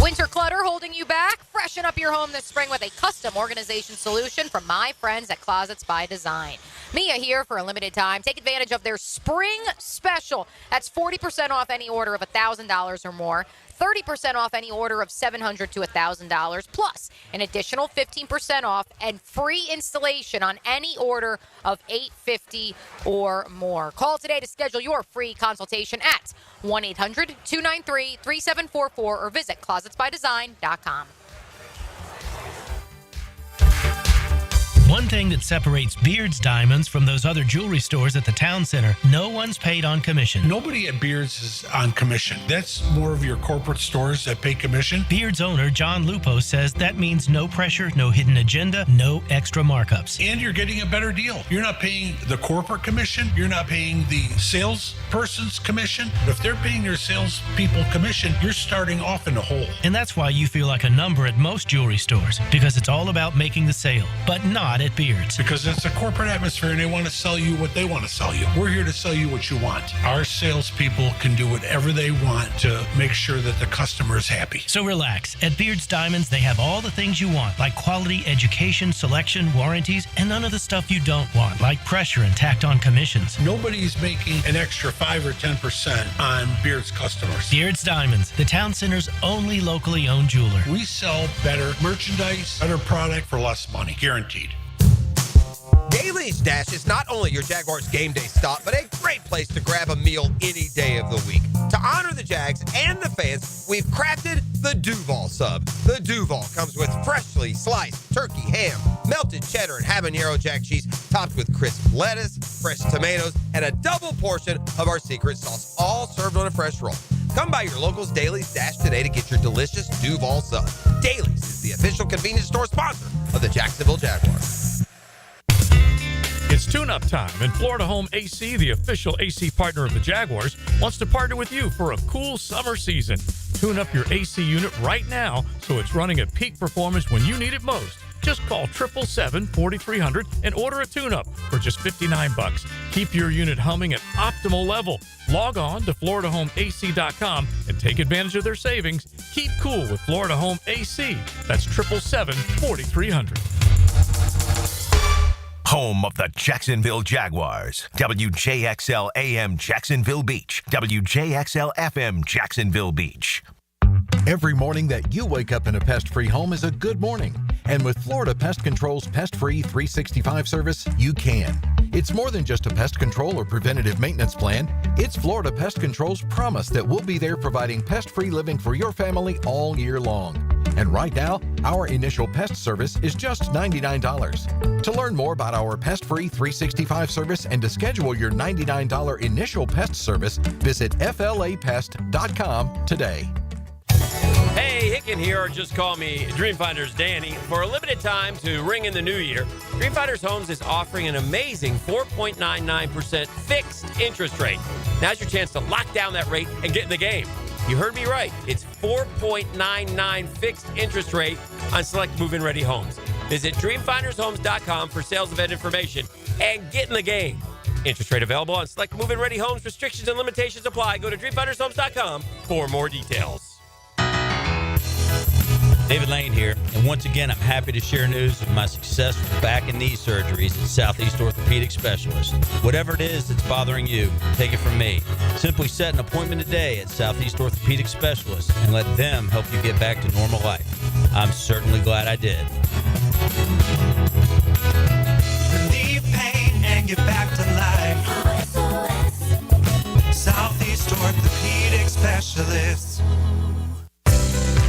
Winter clutter holding you back? Freshen up your home this spring with a custom organization solution from my friends at Closets by Design. Mia here for a limited time. Take advantage of their spring special. That's 40% off any order of $1,000 or more. 30% off any order of $700 to $1,000, plus an additional 15% off and free installation on any order of $850 or more. Call today to schedule your free consultation at 1-800-293-3744 or visit closetsbydesign.com. One thing that separates Beard's Diamonds from those other jewelry stores at the town center, no one's paid on commission. Nobody at Beard's is on commission. That's more of your corporate stores that pay commission. Beard's owner, John Lupo, says that means no pressure, no hidden agenda, no extra markups. And you're getting a better deal. You're not paying the corporate commission. You're not paying the salesperson's commission. If they're paying your salespeople commission, you're starting off in the hole. And that's why you feel like a number at most jewelry stores, because it's all about making the sale, but not at Beard's. Because it's a corporate atmosphere and they want to sell you what they want to sell you. We're here to sell you what you want. Our salespeople can do whatever they want to make sure that the customer is happy. So relax. At Beard's Diamonds, they have all the things you want, like quality education, selection, warranties, and none of the stuff you don't want, like pressure and tacked on commissions. Nobody's making an extra 5 or 10% on Beard's customers. Beard's Diamonds, the town center's only locally owned jeweler. We sell better merchandise, better product for less money, guaranteed. Daly's Dash is not only your Jaguars game day stop, but a great place to grab a meal any day of the week. To honor the Jags and the fans, we've crafted the Duval Sub. The Duval comes with freshly sliced turkey, ham, melted cheddar, and habanero jack cheese, topped with crisp lettuce, fresh tomatoes, and a double portion of our secret sauce, all served on a fresh roll. Come by your local's Daly's Dash today to get your delicious Duval Sub. Daly's is the official convenience store sponsor of the Jacksonville Jaguars. It's tune-up time, and Florida Home AC, the official AC partner of the Jaguars, wants to partner with you for a cool summer season. Tune up your AC unit right now so it's running at peak performance when you need it most. Just call 777-4300 and order a tune-up for just $59. Keep your unit humming at optimal level. Log on to FloridaHomeAC.com and take advantage of their savings. Keep cool with Florida Home AC. That's 777-4300. Home of the Jacksonville Jaguars. WJXL AM Jacksonville Beach. WJXL FM Jacksonville Beach. Every morning that you wake up in a pest-free home is a good morning. And with Florida Pest Control's Pest-Free 365 service, you can. It's more than just a pest control or preventative maintenance plan. It's Florida Pest Control's promise that we'll be there providing pest-free living for your family all year long. And right now, our initial pest service is just $99. To learn more about our Pest-Free 365 service and to schedule your $99 initial pest service, visit flapest.com today. Hey, Hicken here, or just call me Dreamfinders Danny. For a limited time to ring in the new year, Dreamfinders Homes is offering an amazing 4.99% fixed interest rate. Now's your chance to lock down that rate and get in the game. You heard me right. It's 4.99 fixed interest rate on select move-in ready homes. Visit dreamfindershomes.com for sales event information and get in the game. Interest rate available on select move-in ready homes. Restrictions and limitations apply. Go to dreamfindershomes.com for more details. David Lane here, and once again, I'm happy to share news of my success with back and knee surgeries at Southeast Orthopedic Specialist. Whatever it is that's bothering you, take it from me. Simply set an appointment today at Southeast Orthopedic Specialist and let them help you get back to normal life. I'm certainly glad I did. Relieve pain and get back to life. Southeast Orthopedic Specialists.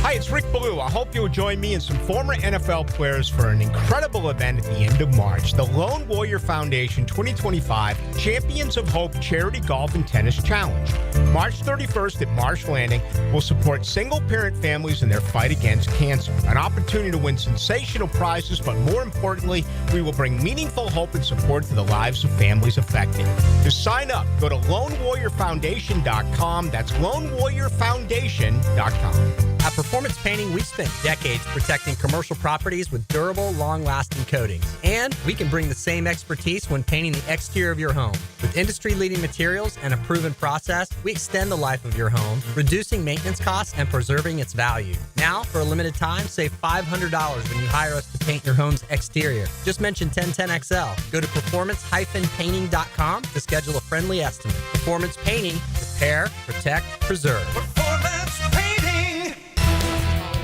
Hi, it's Rick Ballou. I hope you'll join me and some former NFL players for an incredible event at the end of March, the Lone Warrior Foundation 2025 Champions of Hope Charity Golf and Tennis Challenge. March 31st at Marsh Landing will support single-parent families in their fight against cancer. An opportunity to win sensational prizes, but more importantly, we will bring meaningful hope and support to the lives of families affected. To sign up, go to LoneWarriorFoundation.com. That's LoneWarriorFoundation.com. At Performance Painting, we've spent decades protecting commercial properties with durable, long-lasting coatings. And we can bring the same expertise when painting the exterior of your home. With industry-leading materials and a proven process, we extend the life of your home, reducing maintenance costs and preserving its value. Now, for a limited time, save $500 when you hire us to paint your home's exterior. Just mention 1010XL. Go to performancepainting.com to schedule a friendly estimate. Performance Painting. Repair, protect, preserve. Performance Painting.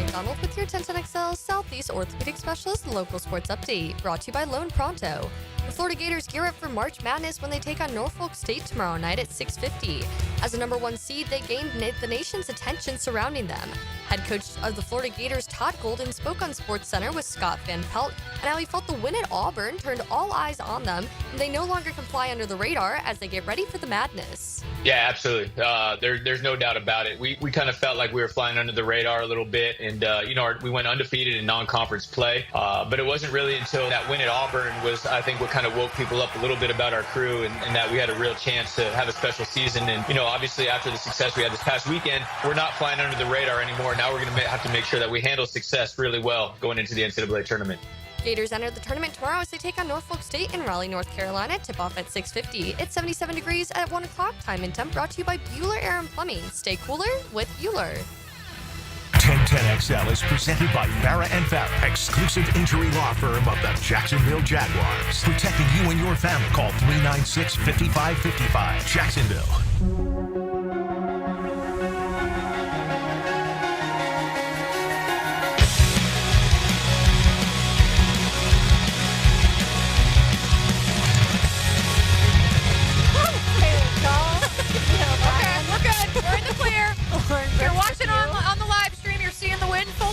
McDonald with your 1010XL Southeast Orthopedic Specialist local sports update, brought to you by Lone Pronto. The Florida Gators gear up for March Madness when they take on Norfolk State tomorrow night at 6:50. As the number 1 seed, they gained the nation's attention surrounding them. Head coach of the Florida Gators, Todd Golden, spoke on SportsCenter with Scott Van Pelt and how he felt the win at Auburn turned all eyes on them, and they no longer can fly under the radar as they get ready for the madness. Yeah, absolutely. There's no doubt about it. We kind of felt like we were flying under the radar a little bit, and we went undefeated in non-conference play, but it wasn't really until that win at Auburn was, I think, what kind of woke people up a little bit about our crew and that we had a real chance to have a special season. And obviously after the success we had this past weekend, we're not flying under the radar anymore. Now we're going to have to make sure that we handle success really well going into the NCAA tournament. Gators enter the tournament tomorrow as they take on Norfolk State in Raleigh, North Carolina. Tip-off at 6:50. It's 77 degrees at 1 o'clock. Time and temp brought to you by Bueller Air and Plumbing. Stay cooler with Bueller. 1010XL is presented by Farah and Farah, exclusive injury law firm of the Jacksonville Jaguars. Protecting you and your family. Call 396-5555. Jacksonville. If you're watching on the live stream, you're seeing the wind full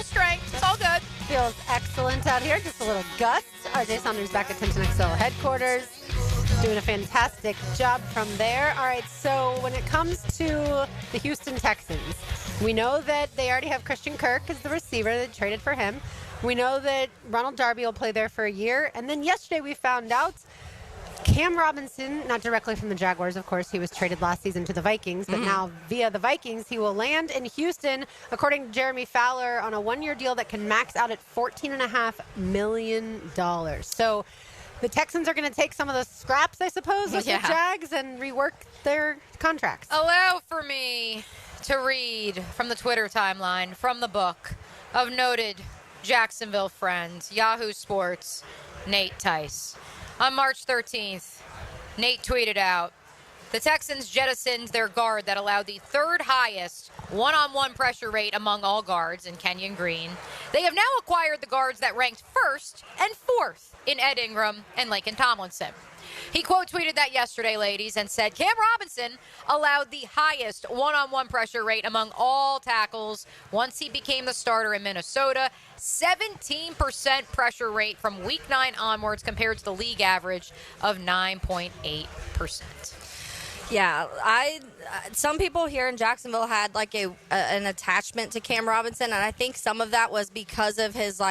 strength. It's all good. Feels excellent out here. Just a little gust. RJ Saunders back at 1010XL headquarters. Doing a fantastic job from there. All right, so when it comes to the Houston Texans, we know that they already have Christian Kirk as the receiver. They traded for him. We know that Ronald Darby will play there for a year. And then yesterday we found out Cam Robinson, not directly from the Jaguars, of course, he was traded last season to the Vikings, but now via the Vikings, he will land in Houston, according to Jeremy Fowler, on a one-year deal that can max out at $14.5 million. So the Texans are going to take some of the scraps, I suppose, with the Jags and rework their contracts. Allow for me to read from the Twitter timeline, from the book of noted Jacksonville friend, Yahoo Sports, Nate Tice. On March 13th, Nate tweeted out, the Texans jettisoned their guard that allowed the third highest one-on-one pressure rate among all guards in Kenyon Green. They have now acquired the guards that ranked first and fourth in Ed Ingram and Laken Tomlinson. He quote tweeted that yesterday, ladies, and said Cam Robinson allowed the highest one-on-one pressure rate among all tackles once he became the starter in Minnesota. 17% pressure rate from week 9 onwards compared to the league average of 9.8%. Yeah, some people here in Jacksonville had like an attachment to Cam Robinson, and I think some of that was because of his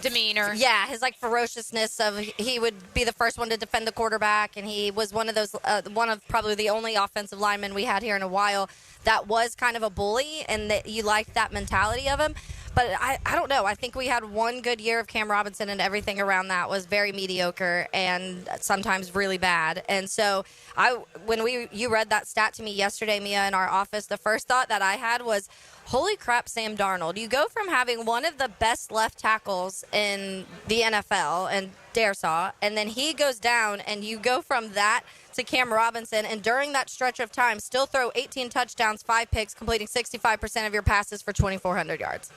demeanor. Yeah, his ferociousness of he would be the first one to defend the quarterback, and he was one of those one of probably the only offensive linemen we had here in a while that was kind of a bully, and that you liked that mentality of him. But I don't know. I think we had one good year of Cam Robinson, and everything around that was very mediocre and sometimes really bad. And so when you read that stat to me yesterday, Mia, in our office, the first thought that I had was, holy crap, Sam Darnold. You go from having one of the best left tackles in the NFL, and Darsaw, and then he goes down, and you go from that to Cam Robinson, and during that stretch of time, still throw 18 touchdowns, 5 picks, completing 65% of your passes for 2,400 yards.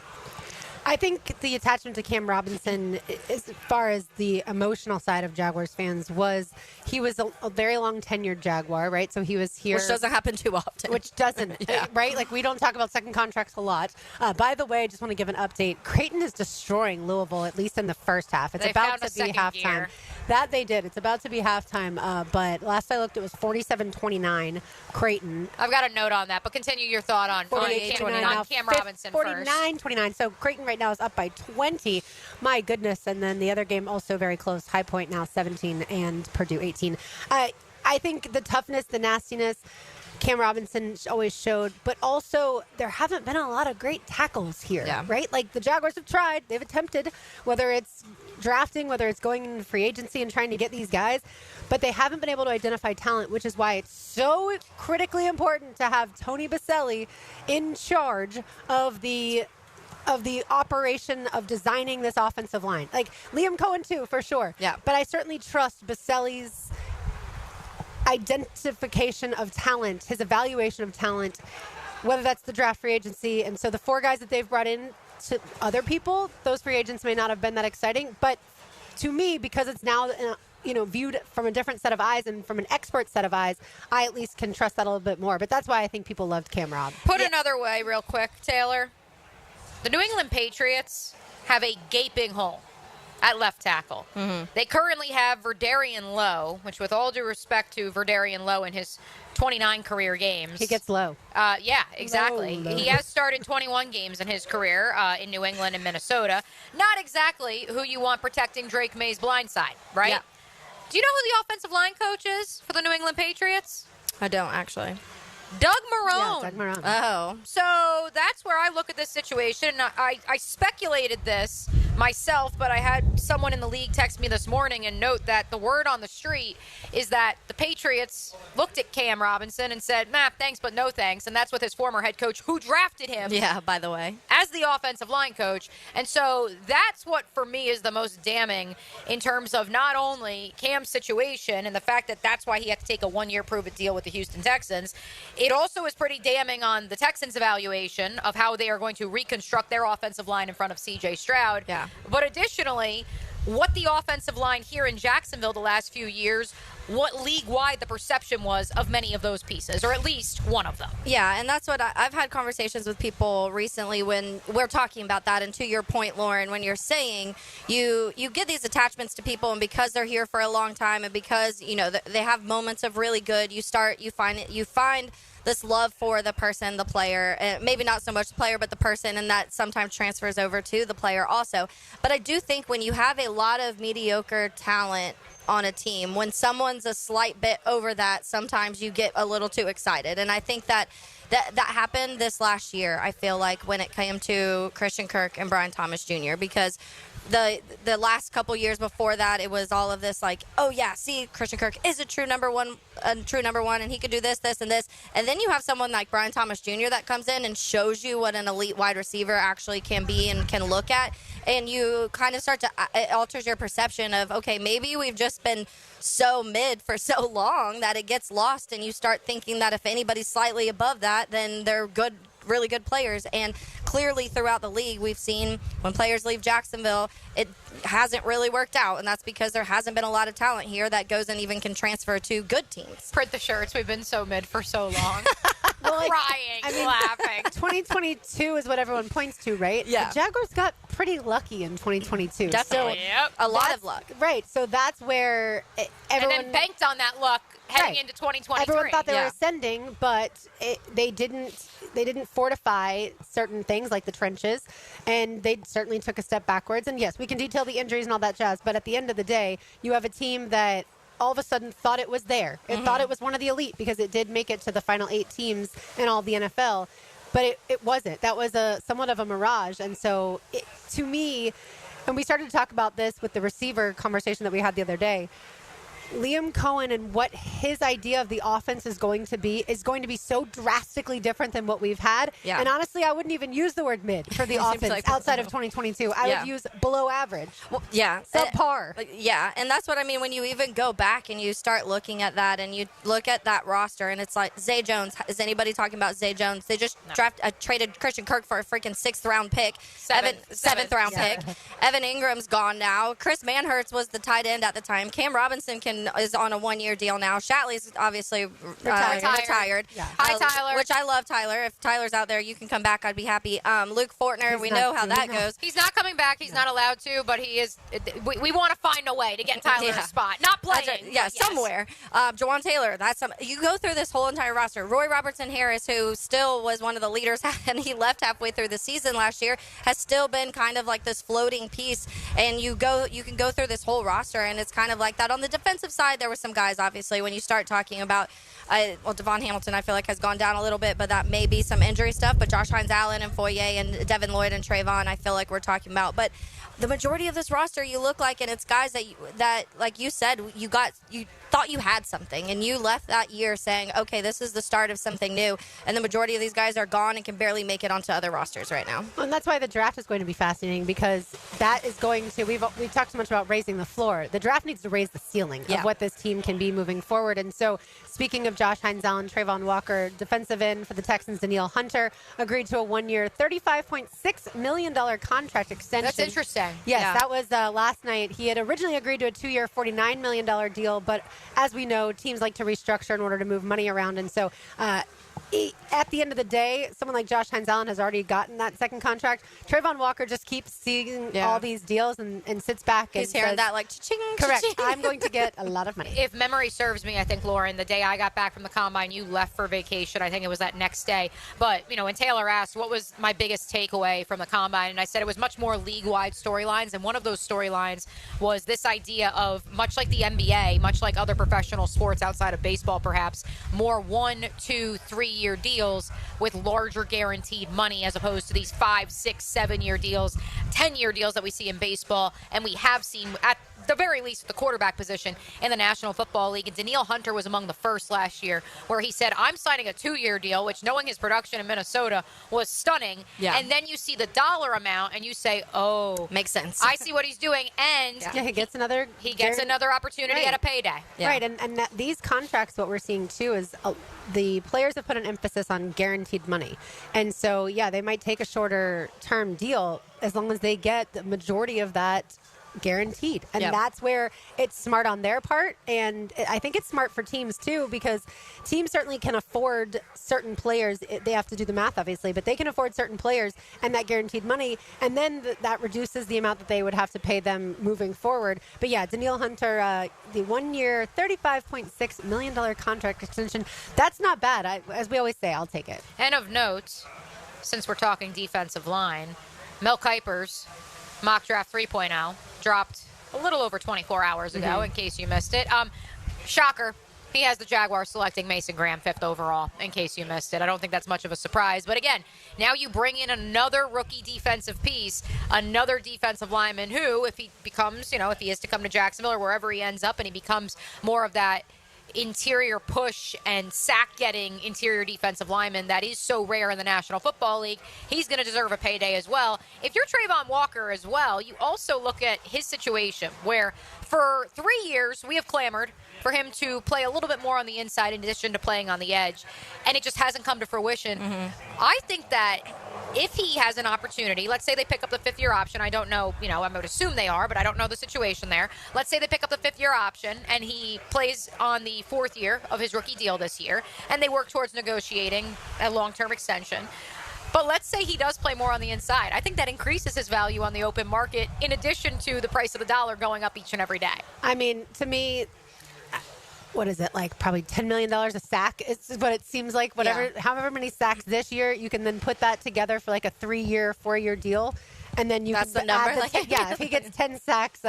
I think the attachment to Cam Robinson, as far as the emotional side of Jaguars fans, was he was a very long tenured Jaguar, right? So he was here. Which doesn't happen too often. Which doesn't, Yeah. right? Like, we don't talk about second contracts a lot. By the way, I just want to give an update. Creighton is destroying Louisville, at least in the first half. It's They about found a to be second halftime. gear. That they did. It's about to be halftime. But last I looked, it was 47-29 Creighton. I've got a note on that, but continue your thought on Cam Robinson first. 49-29. So Creighton right now is up by 20. My goodness. And then the other game also very close. High Point now 17 and Purdue 18. I think the toughness, the nastiness, Cam Robinson always showed, but also there haven't been a lot of great tackles here, right? Like, the Jaguars have tried, they've attempted, whether it's drafting, whether it's going into free agency and trying to get these guys, but they haven't been able to identify talent, which is why it's so critically important to have Tony Baselli in charge of the operation of designing this offensive line. Like, Liam Cohen too, for sure. Yeah. But I certainly trust Baselli's identification of talent, his evaluation of talent, whether that's the draft, free agency. And so the 4 guys that they've brought in to other people, those free agents may not have been that exciting. But to me, because it's now viewed from a different set of eyes and from an expert set of eyes, I at least can trust that a little bit more. But that's why I think people loved Cam Rob. Put another way real quick, Taylor. The New England Patriots have a gaping hole at left tackle. They currently have Verdarian Lowe, which, with all due respect to Verdarian Lowe in his 29 career games. He gets low. Yeah, exactly. Low. He has started 21 games in his career in New England and Minnesota. Not exactly who you want protecting Drake May's blind side, right? Yeah. Do you know who the offensive line coach is for the New England Patriots? I don't, actually. Doug Marrone. Yeah, Doug Marrone. Oh. So that's where I look at this situation. And I speculated this myself, but I had someone in the league text me this morning and note that the word on the street is that the Patriots looked at Cam Robinson and said, nah, thanks, but no thanks. And that's with his former head coach, who drafted him. Yeah, by the way. As the offensive line coach. And so that's what, for me, is the most damning in terms of not only Cam's situation and the fact that that's why he had to take a one-year prove-it deal with the Houston Texans. It also is pretty damning on the Texans' evaluation of how they are going to reconstruct their offensive line in front of C.J. Stroud. Yeah. But additionally, what the offensive line here in Jacksonville the last few years, what league-wide the perception was of many of those pieces, or at least one of them. Yeah, and that's what I've had conversations with people recently when we're talking about that. And to your point, Lauren, when you're saying you get these attachments to people, and because they're here for a long time, and because they have moments of really good, you find this love for the person, the player, maybe not so much the player, but the person, and that sometimes transfers over to the player also. But I do think when you have a lot of mediocre talent on a team, when someone's a slight bit over that, sometimes you get a little too excited. And I think that happened this last year, I feel like, when it came to Christian Kirk and Brian Thomas Jr., because the last couple years before that, it was all of this like, oh yeah, see, Christian Kirk is a true number one, and he could do this, this, and this. And then you have someone like Brian Thomas Jr. that comes in and shows you what an elite wide receiver actually can be and can look at. And you kind of start to, it alters your perception of, okay, maybe we've just been so mid for so long that it gets lost, and you start thinking that if anybody's slightly above that, then they're good, really good players. And clearly throughout the league, we've seen when players leave Jacksonville, it hasn't really worked out, and that's because there hasn't been a lot of talent here that goes and even can transfer to good teams. Print the shirts. We've been so mid for so long. Well, crying, laughing. 2022 is what everyone points to, right? Yeah. The Jaguars got pretty lucky in 2022. Definitely. Yep. A lot of luck. Right. So that's where everyone... And then banked on that luck heading into 2023. Everyone thought they were ascending, but they didn't fortify certain things like the trenches, and they certainly took a step backwards. And yes, we can detail the injuries and all that jazz, but at the end of the day, you have a team that all of a sudden thought it was there. It thought it was one of the elite because it did make it to the final 8 teams in all of the NFL, but it wasn't. That was somewhat of a mirage. And so to me, and we started to talk about this with the receiver conversation that we had the other day, Liam Cohen and what his idea of the offense is going to be so drastically different than what we've had. Yeah. And honestly, I wouldn't even use the word mid for the offense like outside of 2022. I would use below average. Well, yeah. Subpar. Yeah, and that's what I mean when you even go back and you start looking at that and you look at that roster and it's like Zay Jones. Is anybody talking about Zay Jones? They just traded Christian Kirk for a freaking 6th round pick. Seventh round pick. Evan Ingram's gone now. Chris Manhurts was the tight end at the time. Cam Robinson is on a 1-year deal now. Shatley's obviously retired. Yeah. Hi, Tyler. Which I love Tyler. If Tyler's out there, you can come back. I'd be happy. Luke Fortner, we know how that goes. He's not coming back. He's not allowed to, but he is. We want to find a way to get Tyler a spot. Not playing. Somewhere. Jawan Taylor. You go through this whole entire roster. Roy Robertson Harris, who still was one of the leaders, and he left halfway through the season last year, has still been kind of like this floating piece. And you can go through this whole roster, and it's kind of like that. On the defensive side, there were some guys, obviously, when you start talking about, Devon Hamilton, I feel like has gone down a little bit, but that may be some injury stuff. But Josh Hines-Allen and Foye and Devin Lloyd and Trayvon, I feel like we're talking about. But the majority of this roster, you look like, and it's guys that like you said, you thought you had something, and you left that year saying, okay, this is the start of something new. And the majority of these guys are gone and can barely make it onto other rosters right now. And that's why the draft is going to be fascinating, because that is going to, we've talked so much about raising the floor. The draft needs to raise the ceiling of what this team can be moving forward. And so, speaking of Josh Hines-Allen, Trayvon Walker, defensive end for the Texans, Danielle Hunter, agreed to a 1-year, $35.6 million contract extension. That's interesting. Yes, that was last night. He had originally agreed to a 2-year, $49 million deal, but as we know, teams like to restructure in order to move money around. And so at the end of the day, someone like Josh Hines-Allen has already gotten that second contract. Trayvon Walker just keeps seeing all these deals and sits back. He's hearing that like, cha-ching, correct, cha-ching. I'm going to get a lot of money. If memory serves me, I think, Lauren, the day I got back from the Combine, you left for vacation. I think it was that next day. But, when Taylor asked what was my biggest takeaway from the Combine, and I said it was much more league-wide storylines. And one of those storylines was this idea of, much like the NBA, much like other professional sports outside of baseball perhaps, more 1, 2, 3-year deals with larger guaranteed money as opposed to these 5, 6, 7-year deals, 10-year deals that we see in baseball. And we have seen at the very least at the quarterback position in the National Football League. And Danielle Hunter was among the first last year where he said, I'm signing a 2-year deal, which, knowing his production in Minnesota, was stunning. Yeah. And then you see the dollar amount and you say, oh, makes sense. I see what he's doing. And he gets another opportunity at a payday. Yeah. Right. And these contracts, what we're seeing too is the players have put an emphasis on guaranteed money. And so, they might take a shorter term deal as long as they get the majority of that guaranteed. And that's where it's smart on their part. And I think it's smart for teams too, because teams certainly can afford certain players. They have to do the math, obviously, but they can afford certain players and that guaranteed money. And then that reduces the amount that they would have to pay them moving forward. But Danielle Hunter, the 1-year, $35.6 million contract extension, that's not bad. As we always say, I'll take it. And of note, since we're talking defensive line, Mel Kiper's mock draft 3.0 dropped a little over 24 hours ago, in case you missed it. Shocker. He has the Jaguars selecting Mason Graham 5th overall, in case you missed it. I don't think that's much of a surprise. But again, now you bring in another rookie defensive piece, another defensive lineman who, if he becomes, if he is to come to Jacksonville or wherever he ends up and he becomes more of that interior push and sack-getting interior defensive lineman that is so rare in the National Football League, he's going to deserve a payday as well. If you're Trayvon Walker as well, you also look at his situation where for 3 years we have clamored for him to play a little bit more on the inside in addition to playing on the edge, and it just hasn't come to fruition. I think that if he has an opportunity, let's say they pick up the 5th-year option. I don't know, I would assume they are, but I don't know the situation there. Let's say they pick up the 5th-year option and he plays on the 4th year of his rookie deal this year, and they work towards negotiating a long-term extension. But let's say he does play more on the inside. I think that increases his value on the open market in addition to the price of the dollar going up each and every day. I mean, to me, what is it, like probably $10 million a sack is what it seems like. However many sacks this year, you can then put that together for like a 3-year, 4-year deal. And then That's can the number? add if he gets 10 sacks,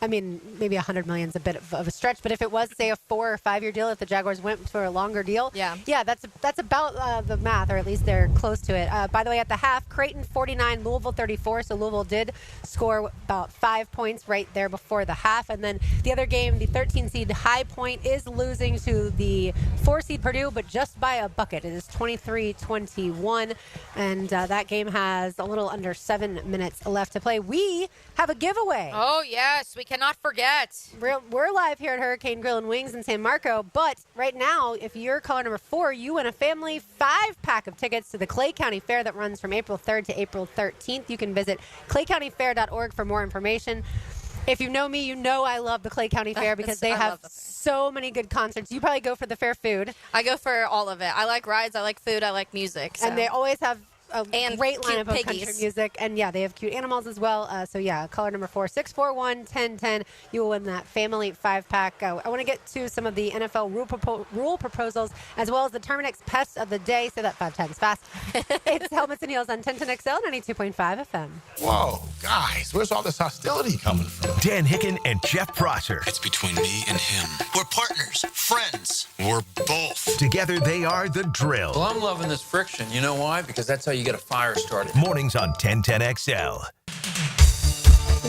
maybe $100 million is a bit of a stretch. But if it was, say, a 4 or 5 year deal, if the Jaguars went for a longer deal, that's about the math, or at least they're close to it. By the way, at the half, Creighton 49, Louisville 34. So Louisville did score about 5 points right there before the half. And then the other game, the 13 seed High Point is losing to the 4 seed Purdue, but just by a bucket. It is 23-21, and that game has a little under 7 minutes left to play. We have a giveaway. Oh, yes. We cannot forget. We're live here at Hurricane Grill and Wings in San Marco, but right now, if you're caller number 4, you win a family 5-pack of tickets to the Clay County Fair that runs from April 3rd to April 13th. You can visit claycountyfair.org for more information. If you know me, you know I love the Clay County Fair because they have so many good concerts. You probably go for the fair food. I go for all of it. I like rides, I like food, I like music. So. And they always have a great cute lineup of country piggies. music. And, they have cute animals as well. Caller number 4, 641-1010. You will win that family 5-pack. I want to get to some of the NFL rule proposals as well as the Terminix Pest of the Day. Say that 5 times fast. It's Helmets and Heels on 1010XL 92.5 FM. Whoa, guys, where's all this hostility coming from? Dan Hicken and Jeff Prosser. It's between me and him. We're partners, friends. We're both. Together they are The Drill. Well, I'm loving this friction. You know why? Because that's how you get a fire started. Mornings on 1010XL.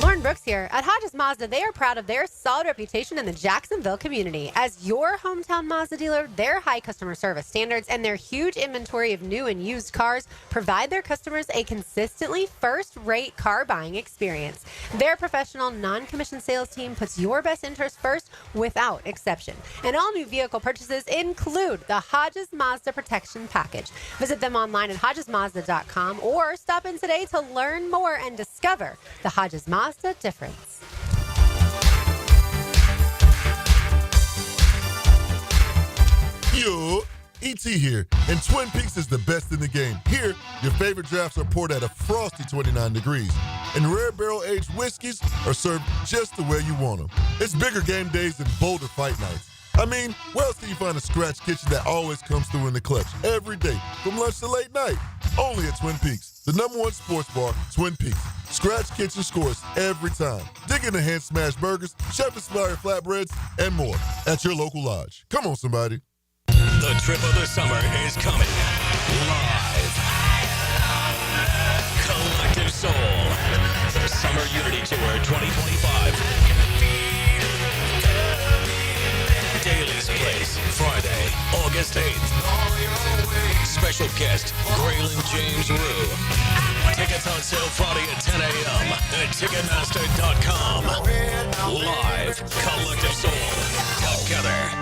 Lauren Brooks here. At Hodges Mazda, they are proud of their solid reputation in the Jacksonville community. As your hometown Mazda dealer, their high customer service standards and their huge inventory of new and used cars provide their customers a consistently first-rate car buying experience. Their professional, non-commissioned sales team puts your best interest first without exception. And all new vehicle purchases include the Hodges Mazda Protection Package. Visit them online at hodgesmazda.com or stop in today to learn more and discover the Hodges Mazda difference. Yo, E.T. here, and Twin Peaks is the best in the game. Here, your favorite drafts are poured at a frosty 29 degrees, and rare barrel-aged whiskeys are served just the way you want them. It's bigger game days than bolder fight nights. I mean, where else can you find a scratch kitchen that always comes through in the clutch every day, from lunch to late night? Only at Twin Peaks, the #1 sports bar, Twin Peaks. Scratch kitchen scores every time. Dig into hand-smashed burgers, chef-inspired flatbreads, and more at your local lodge. Come on, somebody. The trip of the summer is coming. Live. Collective Soul. Summer Unity Tour 2025. Daly's Place, Friday, August 8th. Special guest, Graylin James Rue. Tickets on sale Friday at 10 a.m. at Ticketmaster.com. Live, Collective Soul. Together.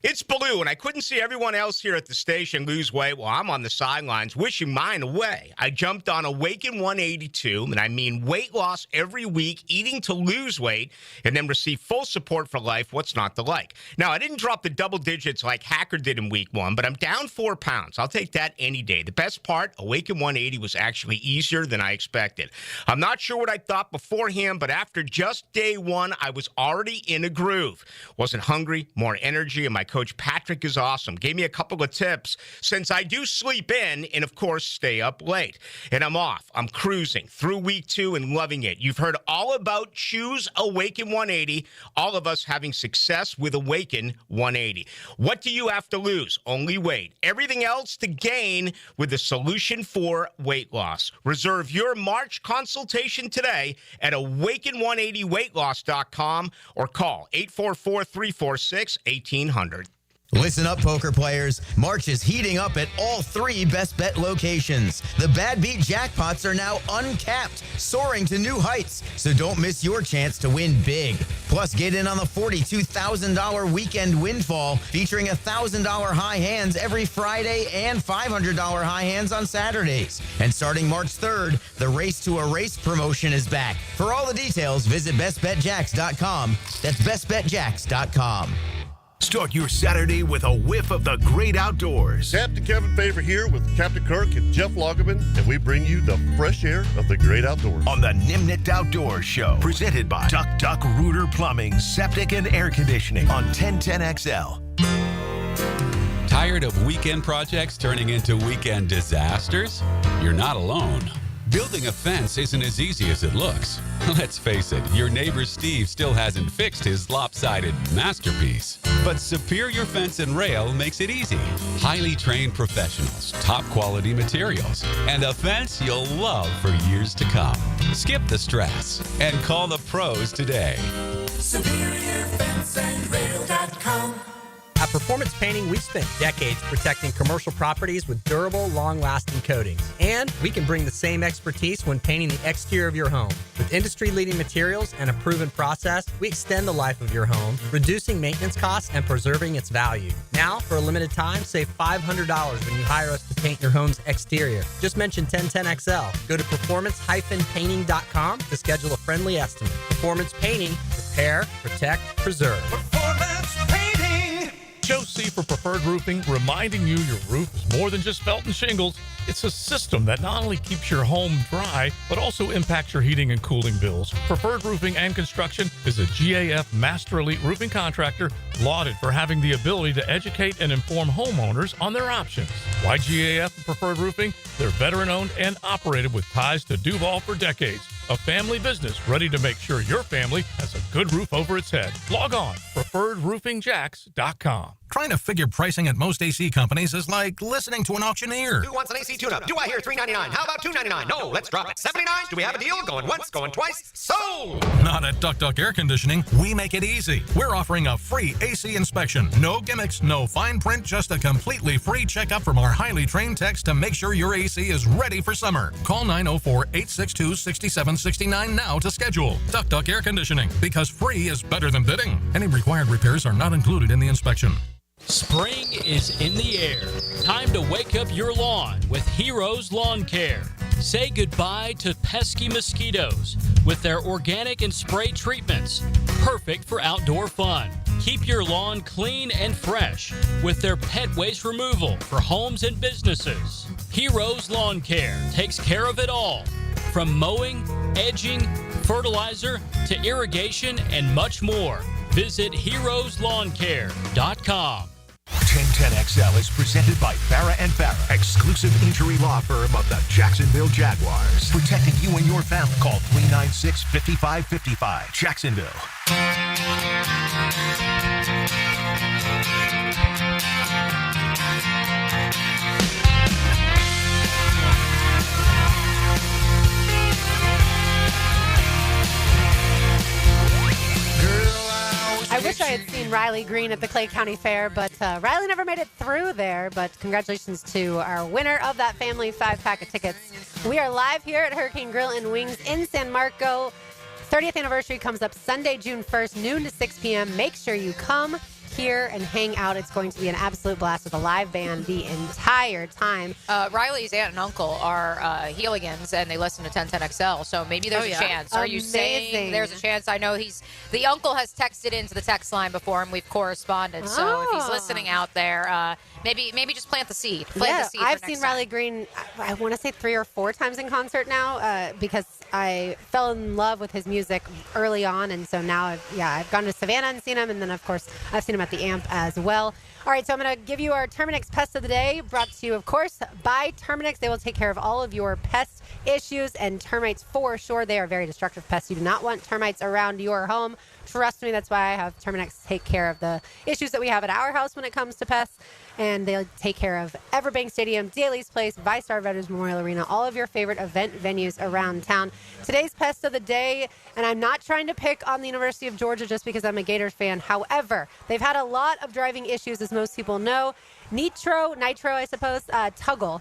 It's Blue, and I couldn't see everyone else here at the station lose weight while I'm on the sidelines wishing mine away. I jumped on Awaken 182, and I mean weight loss every week, eating to lose weight, and then receive full support for life. What's not to like? Now, I didn't drop the double digits like Hacker did in week 1, but I'm down 4 pounds. I'll take that any day. The best part, Awaken 180 was actually easier than I expected. I'm not sure what I thought beforehand, but after just day 1, I was already in a groove. Wasn't hungry, more energy, and my coach Patrick is awesome. Gave me a couple of tips since I do sleep in and, of course, stay up late. And I'm off. I'm cruising through week 2 and loving it. You've heard all about Choose Awaken 180, all of us having success with Awaken 180. What do you have to lose? Only weight. Everything else to gain with the solution for weight loss. Reserve your March consultation today at awaken180weightloss.com or call 844-346-1800. Listen up, poker players. March is heating up at all 3 Best Bet locations. The Bad Beat jackpots are now uncapped, soaring to new heights. So don't miss your chance to win big. Plus, get in on the $42,000 weekend windfall, featuring $1,000 high hands every Friday and $500 high hands on Saturdays. And starting March 3rd, the Race to a Race promotion is back. For all the details, visit bestbetjacks.com. That's bestbetjacks.com. Start your Saturday with a whiff of the great outdoors. Captain Kevin Favor here with Captain Kirk and Jeff Lagerman, and we bring you the fresh air of the great outdoors. On the Nimnit Outdoors Show, presented by Duck Duck Rooter Plumbing, Septic and Air Conditioning on 1010XL. Tired of weekend projects turning into weekend disasters? You're not alone. Building a fence isn't as easy as it looks. Let's face it, your neighbor Steve still hasn't fixed his lopsided masterpiece. But Superior Fence and Rail makes it easy. Highly trained professionals, top quality materials, and a fence you'll love for years to come. Skip the stress and call the pros today. SuperiorFenceandRail.com. At Performance Painting, we've spent decades protecting commercial properties with durable, long-lasting coatings. And we can bring the same expertise when painting the exterior of your home. With industry-leading materials and a proven process, we extend the life of your home, reducing maintenance costs and preserving its value. Now, for a limited time, save $500 when you hire us to paint your home's exterior. Just mention 1010XL. Go to performancepainting.com to schedule a friendly estimate. Performance Painting. Repair, protect, preserve. Performance Painting. Joe C. for Preferred Roofing, reminding you your roof is more than just felt and shingles. It's a system that not only keeps your home dry, but also impacts your heating and cooling bills. Preferred Roofing and Construction is a GAF Master Elite Roofing Contractor, lauded for having the ability to educate and inform homeowners on their options. Why GAF and Preferred Roofing? They're veteran-owned and operated with ties to Duval for decades. A family business ready to make sure your family has a good roof over its head. Log on, preferredroofingjacks.com. Trying to figure pricing at most AC companies is like listening to an auctioneer. Who wants an AC tune-up? Do I hear $3.99? How about $2.99? No, let's drop it. $79? Do we have a deal? Going once, going twice? Sold! Not at Duck Duck Air Conditioning. We make it easy. We're offering a free AC inspection. No gimmicks, no fine print, just a completely free checkup from our highly trained techs to make sure your AC is ready for summer. Call 904-862-6769 now to schedule. Duck Duck Air Conditioning, because free is better than bidding. Any required repairs are not included in the inspection. Spring is in the air. Time to wake up your lawn with Heroes Lawn Care. Say goodbye to pesky mosquitoes with their organic and spray treatments. Perfect for outdoor fun. Keep your lawn clean and fresh with their pet waste removal for homes and businesses. Heroes Lawn Care takes care of it all. From mowing, edging, fertilizer, to irrigation, and much more. Visit heroeslawncare.com. 1010XL is presented by Farah and Farah, exclusive injury law firm of the Jacksonville Jaguars. Protecting you and your family. Call 396-5555. Jacksonville. I wish I had seen Riley Green at the Clay County Fair, but Riley never made it through there. But congratulations to our winner of that family 5-pack of tickets. We are live here at Hurricane Grill and Wings in San Marco. 30th anniversary comes up Sunday, June 1st, noon to 6 p.m. Make sure you come here and hang out. It's going to be an absolute blast with a live band the entire time. Riley's aunt and uncle are Heeligans, and they listen to 1010XL, so maybe there's a chance. Are you saying there's a chance? I know the uncle has texted into the text line before, and we've corresponded, so if he's listening out there, maybe just plant the seed. I've seen Riley Green, I want to say 3 or 4 times in concert now, because I fell in love with his music early on, and so now I've gone to Savannah and seen him, and then of course I've seen him at the Amp as well. All right, so I'm going to give you our Terminix Pest of the Day, brought to you, of course, by Terminix. They will take care of all of your pest issues and termites for sure. They are very destructive pests. You do not want termites around your home. Trust me, that's why I have Terminix take care of the issues that we have at our house when it comes to pests. And they'll take care of Everbank Stadium, Daly's Place, VyStar Veterans Memorial Arena, all of your favorite event venues around town. Today's Pest of the Day, and I'm not trying to pick on the University of Georgia just because I'm a Gators fan. However, they've had a lot of driving issues, as most people know. Nitro, I suppose, Tuggle.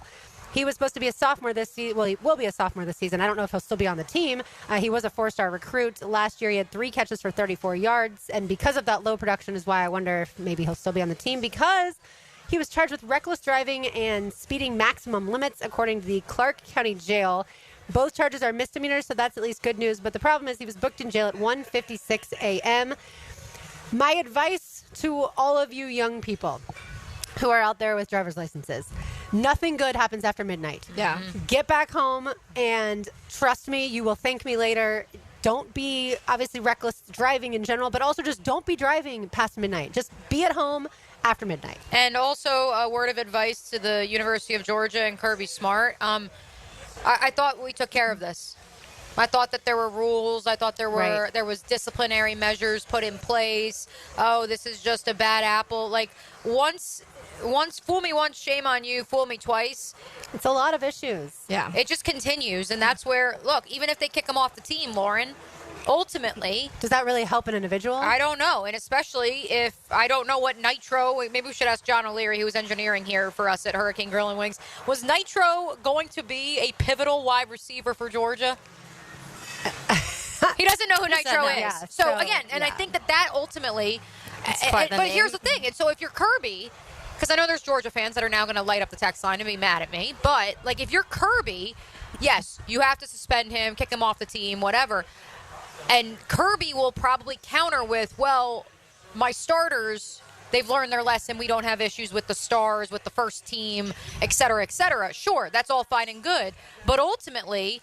He was supposed to be a sophomore this season. Well, he will be a sophomore this season. I don't know if he'll still be on the team. He was a 4-star recruit. Last year, he had 3 catches for 34 yards. And because of that low production is why I wonder if maybe he'll still be on the team, because he was charged with reckless driving and speeding maximum limits, according to the Clark County Jail. Both charges are misdemeanors, so that's at least good news. But the problem is he was booked in jail at 1:56 a.m. My advice to all of you young people who are out there with driver's licenses: nothing good happens after midnight. Yeah. Get back home, and trust me, you will thank me later. Don't be, obviously, reckless driving in general, but also just don't be driving past midnight. Just be at home after midnight. And also a word of advice to the University of Georgia and Kirby Smart. I thought we took care of this. I thought that there were rules. I thought there was disciplinary measures put in place. Oh, this is just a bad apple. Like once fool me once, shame on you. Fool me twice. It's a lot of issues. Yeah, it just continues, and that's where look. Even if they kick him off the team, Lauren, ultimately, does that really help an individual? I don't know, and especially if I don't know what nitro. Maybe we should ask John O'Leary, who was engineering here for us at Hurricane Grill and Wings. Was nitro going to be a pivotal wide receiver for Georgia? He doesn't know who Nitro is. Yeah, so again, and I think that ultimately, but here's the thing. And so if you're Kirby, because I know there's Georgia fans that are now going to light up the text line and be mad at me, but like if you're Kirby, yes, you have to suspend him, kick him off the team, whatever. And Kirby will probably counter with, well, my starters, they've learned their lesson. We don't have issues with the stars, with the first team, et cetera, et cetera. Sure, that's all fine and good. But ultimately,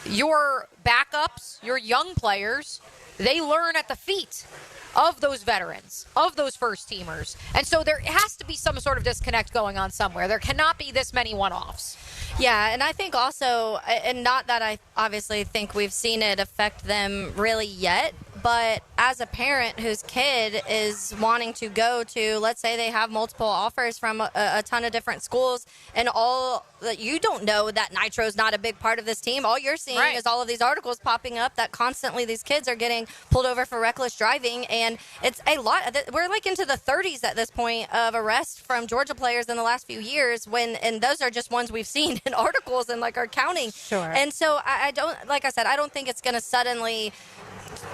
your backups, your young players, they learn at the feet of those veterans, of those first teamers. And so there has to be some sort of disconnect going on somewhere. There cannot be this many one-offs. Yeah, and I think also, and not that I obviously think we've seen it affect them really yet, but as a parent whose kid is wanting to go to, let's say they have multiple offers from a ton of different schools, and all that you don't know that Nitro's not a big part of this team. All you're seeing is all of these articles popping up that constantly these kids are getting pulled over for reckless driving, and it's a lot. We're like into the 30s at this point of arrests from Georgia players in the last few years, and those are just ones we've seen in articles and like are counting. Sure. And so I don't, like I said, I don't think it's going to suddenly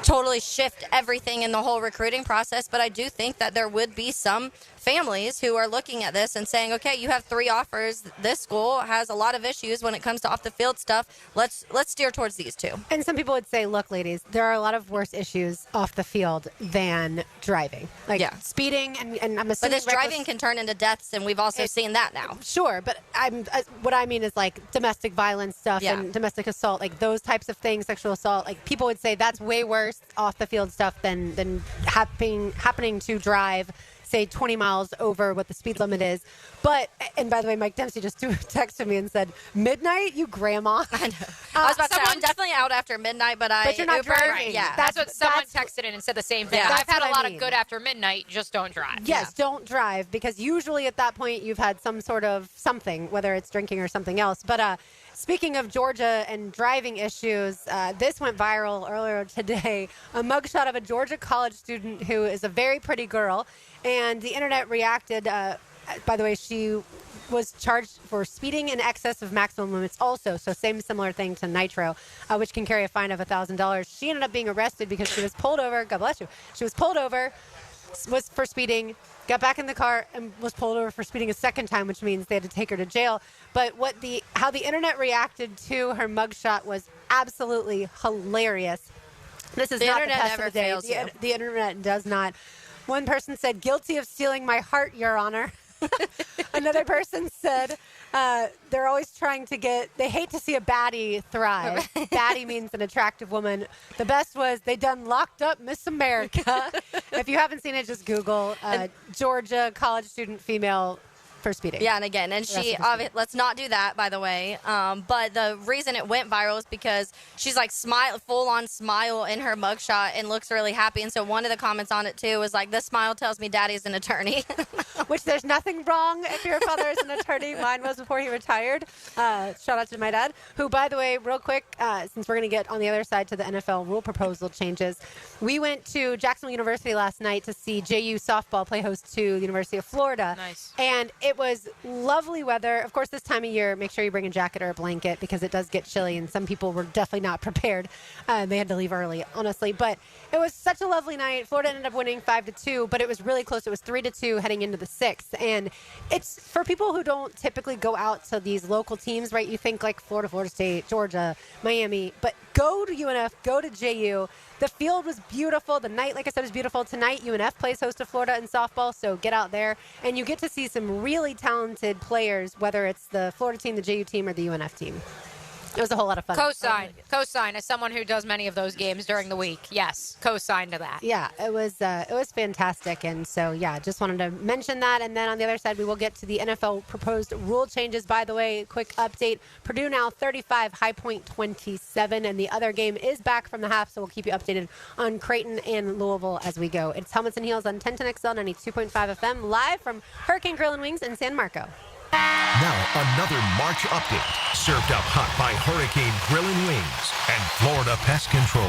totally shift everything in the whole recruiting process, but I do think that there would be some families who are looking at this and saying, okay, you have 3 offers. This school has a lot of issues when it comes to off the field stuff. Let's steer towards these 2. And some people would say, look, ladies, there are a lot of worse issues off the field than driving. Like speeding, and I'm assuming but this driving can turn into deaths, and we've also seen that now. Sure, but what I mean is like domestic violence stuff and domestic assault, like those types of things, sexual assault. Like people would say that's way worse off the field stuff than happening to drive, say 20 miles over what the speed limit is. But, and by the way, Mike Dempsey just texted me and said, midnight, you grandma. I know. I was about to say, I'm definitely out after midnight, but you're not Uber, driving. Yeah. That's what someone texted in and said the same thing. Yeah. I've had That's a what lot I of mean. good after midnight. Just don't drive. Yes, don't drive, because usually at that point you've had some sort of something, whether it's drinking or something else. But speaking of Georgia and driving issues, this went viral earlier today. A mugshot of a Georgia college student who is a very pretty girl, and the internet reacted. By the way, she was charged for speeding in excess of maximum limits also, so similar thing to Nitro, which can carry a fine of $1,000. She ended up being arrested because she was pulled over. God bless you. She was pulled over, was for speeding, got back in the car and was pulled over for speeding a second time, which means they had to take her to jail. But how the internet reacted to her mugshot was absolutely hilarious. This is The not the internet best never of the day. fails you. The internet does not. One person said, "Guilty of stealing my heart, Your Honor." Another person said, they're always trying to they hate to see a baddie thrive. Baddie means an attractive woman. The best was, they done locked up Miss America. If you haven't seen it, just Google Georgia college student female for speeding. Yeah, and again, and she, let's not do that, by the way. But the reason it went viral is because she's like full on smile in her mugshot and looks really happy. And so one of the comments on it too was like, "This smile tells me Daddy's an attorney." Which there's nothing wrong if your father is an attorney. Mine was before he retired. Shout out to my dad, who, by the way, real quick, since we're going to get on the other side to the NFL rule proposal changes, we went to Jacksonville University last night to see JU softball play host to the University of Florida. Nice. And it was lovely weather. Of course, this time of year, make sure you bring a jacket or a blanket because it does get chilly, and some people were definitely not prepared. They had to leave early, honestly. But it was such a lovely night. Florida ended up winning 5-2, but it was really close. It was 3-2 heading into the 6th. And it's for people who don't typically go out to these local teams, right? You think like Florida, Florida State, Georgia, Miami, but go to UNF, go to JU. The field was beautiful. The night, like I said, was beautiful. Tonight, UNF plays host to Florida in softball, so get out there. And you get to see some really talented players, whether it's the Florida team, the JU team, or the UNF team. It was a whole lot of fun. Cosign as someone who does many of those games during the week. Yes, cosign to that. Yeah, it was fantastic. And so, yeah, just wanted to mention that. And then on the other side, we will get to the NFL proposed rule changes. By the way, quick update. Purdue now 35, High Point 27. And the other game is back from the half, so we'll keep you updated on Creighton and Louisville as we go. It's Helmets and Heels on 1010XL 92.5 FM, live from Hurricane Grill and Wings in San Marco. Now, another March update, served up hot by Hurricane Grill and Wings and Florida Pest Control.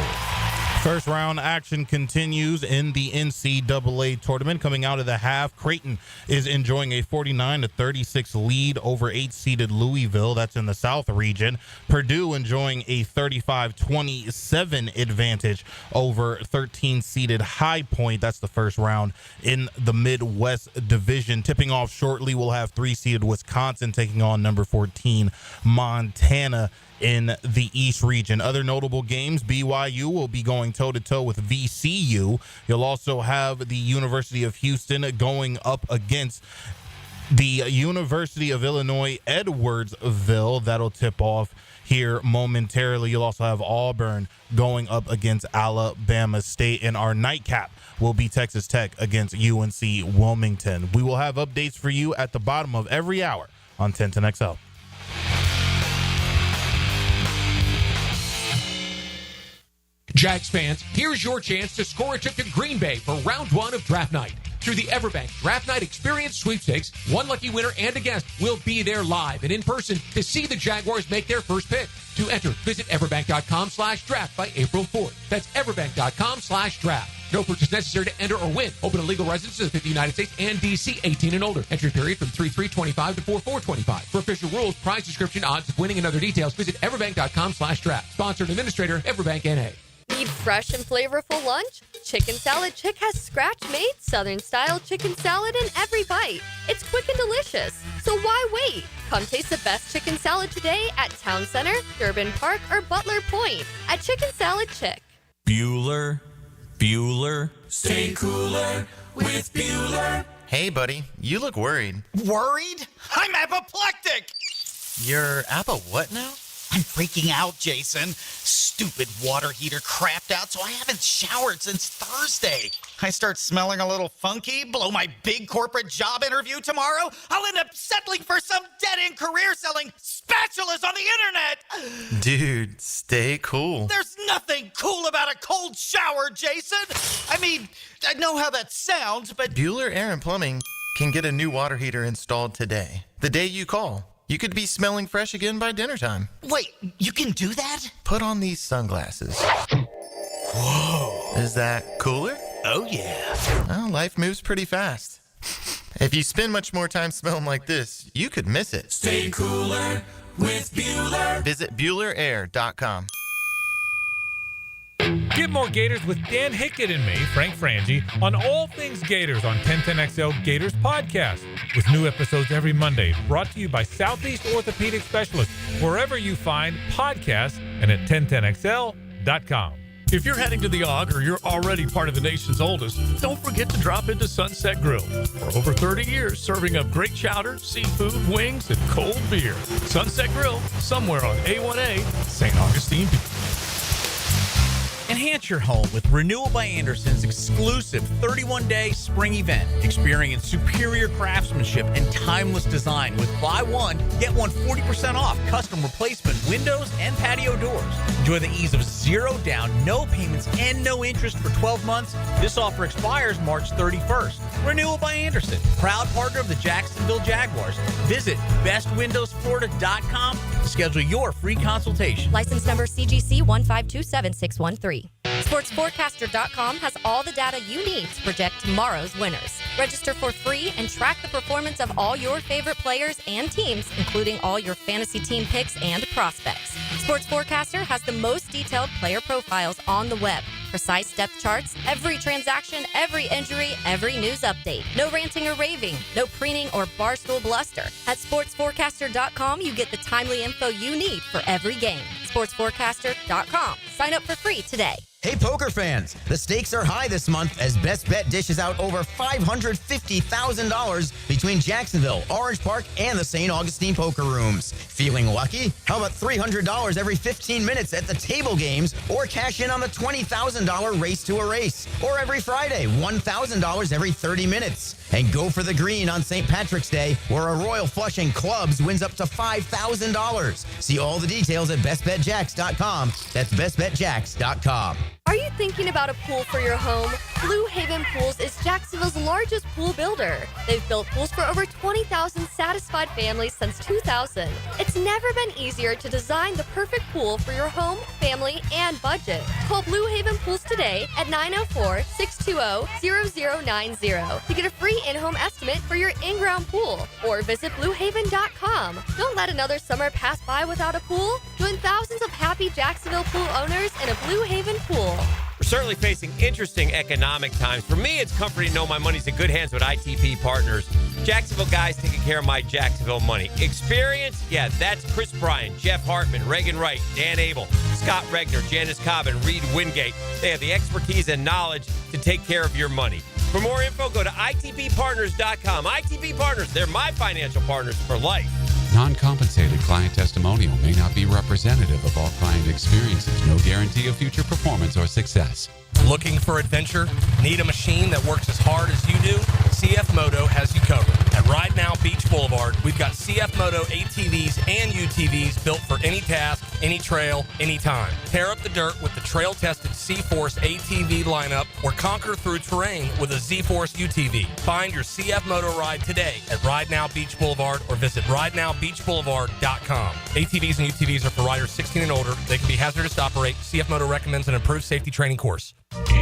First round action continues in the NCAA tournament. Coming out of the half, Creighton is enjoying a 49-36 lead over 8-seeded Louisville. That's in the South region. Purdue enjoying a 35-27 advantage over 13-seeded High Point. That's the first round in the Midwest Division. Tipping off shortly, we'll have 3-seeded Wisconsin taking on number 14 Montana in the East region. Other notable games, BYU will be going toe-to-toe with VCU. You'll also have the University of Houston going up against the University of Illinois Edwardsville. That'll tip off here momentarily. You'll also have Auburn going up against Alabama State. And our nightcap will be Texas Tech against UNC Wilmington. We will have updates for you at the bottom of every hour on 1010XL. Jags fans, here's your chance to score a trip to Green Bay for round one of draft night. Through the Everbank Draft Night Experience Sweepstakes, one lucky winner and a guest will be there live and in person to see the Jaguars make their first pick. To enter, visit everbank.com/draft by April 4th. That's everbank.com/draft. No purchase necessary to enter or win. Open to legal residents of the 50 United States and D.C. 18 and older. Entry period from 3/3/25 to 4/4/25. For official rules, prize description, odds of winning, and other details, visit everbank.com/draft. Sponsored and administrator, Everbank N.A. Need fresh and flavorful lunch? Chicken Salad Chick has scratch-made Southern-style chicken salad in every bite. It's quick and delicious, so why wait? Come taste the best chicken salad today at Town Center, Durbin Park, or Butler Point at Chicken Salad Chick. Bueller. Stay cooler with Bueller. Hey, buddy, you look worried. Worried? I'm apoplectic! You're apo what now? I'm freaking out, Jason. Stupid water heater crapped out, so I haven't showered since Thursday. I start smelling a little funky, blow my big corporate job interview tomorrow. I'll end up settling for some dead-end career selling spatulas on the internet. Dude, stay cool. There's nothing cool about a cold shower, Jason. I mean, I know how that sounds, but Bueller Air and Plumbing can get a new water heater installed today. The day you call. You could be smelling fresh again by dinner time. Wait, you can do that? Put on these sunglasses. Whoa. Is that cooler? Oh, yeah. Well, life moves pretty fast. If you spend much more time smelling like this, you could miss it. Stay cooler with Bueller. Visit BuellerAir.com. Get more Gators with Dan Hickett and me, Frank Frangie, on all things Gators on 1010XL Gators Podcast, with new episodes every Monday, brought to you by Southeast Orthopedic Specialists, wherever you find podcasts and at 1010XL.com. If you're heading to the Og or you're already part of the nation's oldest, don't forget to drop into Sunset Grill. For over 30 years, serving up great chowder, seafood, wings, and cold beer. Sunset Grill, somewhere on A1A, St. Augustine Beach. Enhance your home with Renewal by Anderson's exclusive 31-day spring event. Experience superior craftsmanship and timeless design with buy one, get one 40% off custom replacement windows and patio doors. Enjoy the ease of zero down, no payments, and no interest for 12 months. This offer expires March 31st. Renewal by Anderson, proud partner of the Jacksonville Jaguars. Visit bestwindowsflorida.com to schedule your free consultation. License number CGC 1527613. SportsForecaster.com has all the data you need to project tomorrow's winners. Register for free and track the performance of all your favorite players and teams, including all your fantasy team picks and prospects. Sports Forecaster has the most detailed player profiles on the web. Precise depth charts, every transaction, every injury, every news update. No ranting or raving, no preening or barstool bluster. At SportsForecaster.com, you get the timely info you need for every game. SportsForecaster.com. Sign up for free today. Hey, poker fans, the stakes are high this month as Best Bet dishes out over $550,000 between Jacksonville, Orange Park, and the St. Augustine poker rooms. Feeling lucky? How about $300 every 15 minutes at the table games, or cash in on the $20,000 race to a race? Or every Friday, $1,000 every 30 minutes. And go for the green on St. Patrick's Day, where a Royal Flushing Clubs wins up to $5,000. See all the details at bestbetjacks.com. That's bestbetjacks.com. Are you thinking about a pool for your home? Blue Haven Pools is Jacksonville's largest pool builder. They've built pools for over 20,000 satisfied families since 2000. It's never been easier to design the perfect pool for your home, family, and budget. Call Blue Haven Pools today at 904-620-0090 to get a free in-home estimate for your in-ground pool, or visit bluehaven.com. Don't let another summer pass by without a pool. Join thousands of happy Jacksonville pool owners in a Blue Haven pool. We're certainly facing interesting economic times. For me, it's comforting to know my money's in good hands with ITP Partners. Jacksonville guys taking care of my Jacksonville money. Experience? Yeah, that's Chris Bryan, Jeff Hartman, Reagan Wright, Dan Abel, Scott Regner, Janice Cobb, and Reed Wingate. They have the expertise and knowledge to take care of your money. For more info, go to itppartners.com. ITP Partners, they're my financial partners for life. Non-compensated client testimonial may not be representative of all client experiences. No guarantee of future performance or success. Looking for adventure? Need a machine that works as hard as you do? CF Moto has you covered. At Ride Now Beach Boulevard, we've got CF Moto ATVs and UTVs built for any task, any trail, anytime. Tear up the dirt with the trail-tested C-Force ATV lineup or conquer through terrain with a Z-Force UTV. Find your CF Moto ride today at Ride Now Beach Boulevard or visit ridenowbeachboulevard.com. ATVs and UTVs are for riders 16 and older. They can be hazardous to operate. CF Moto recommends an improved safety training course.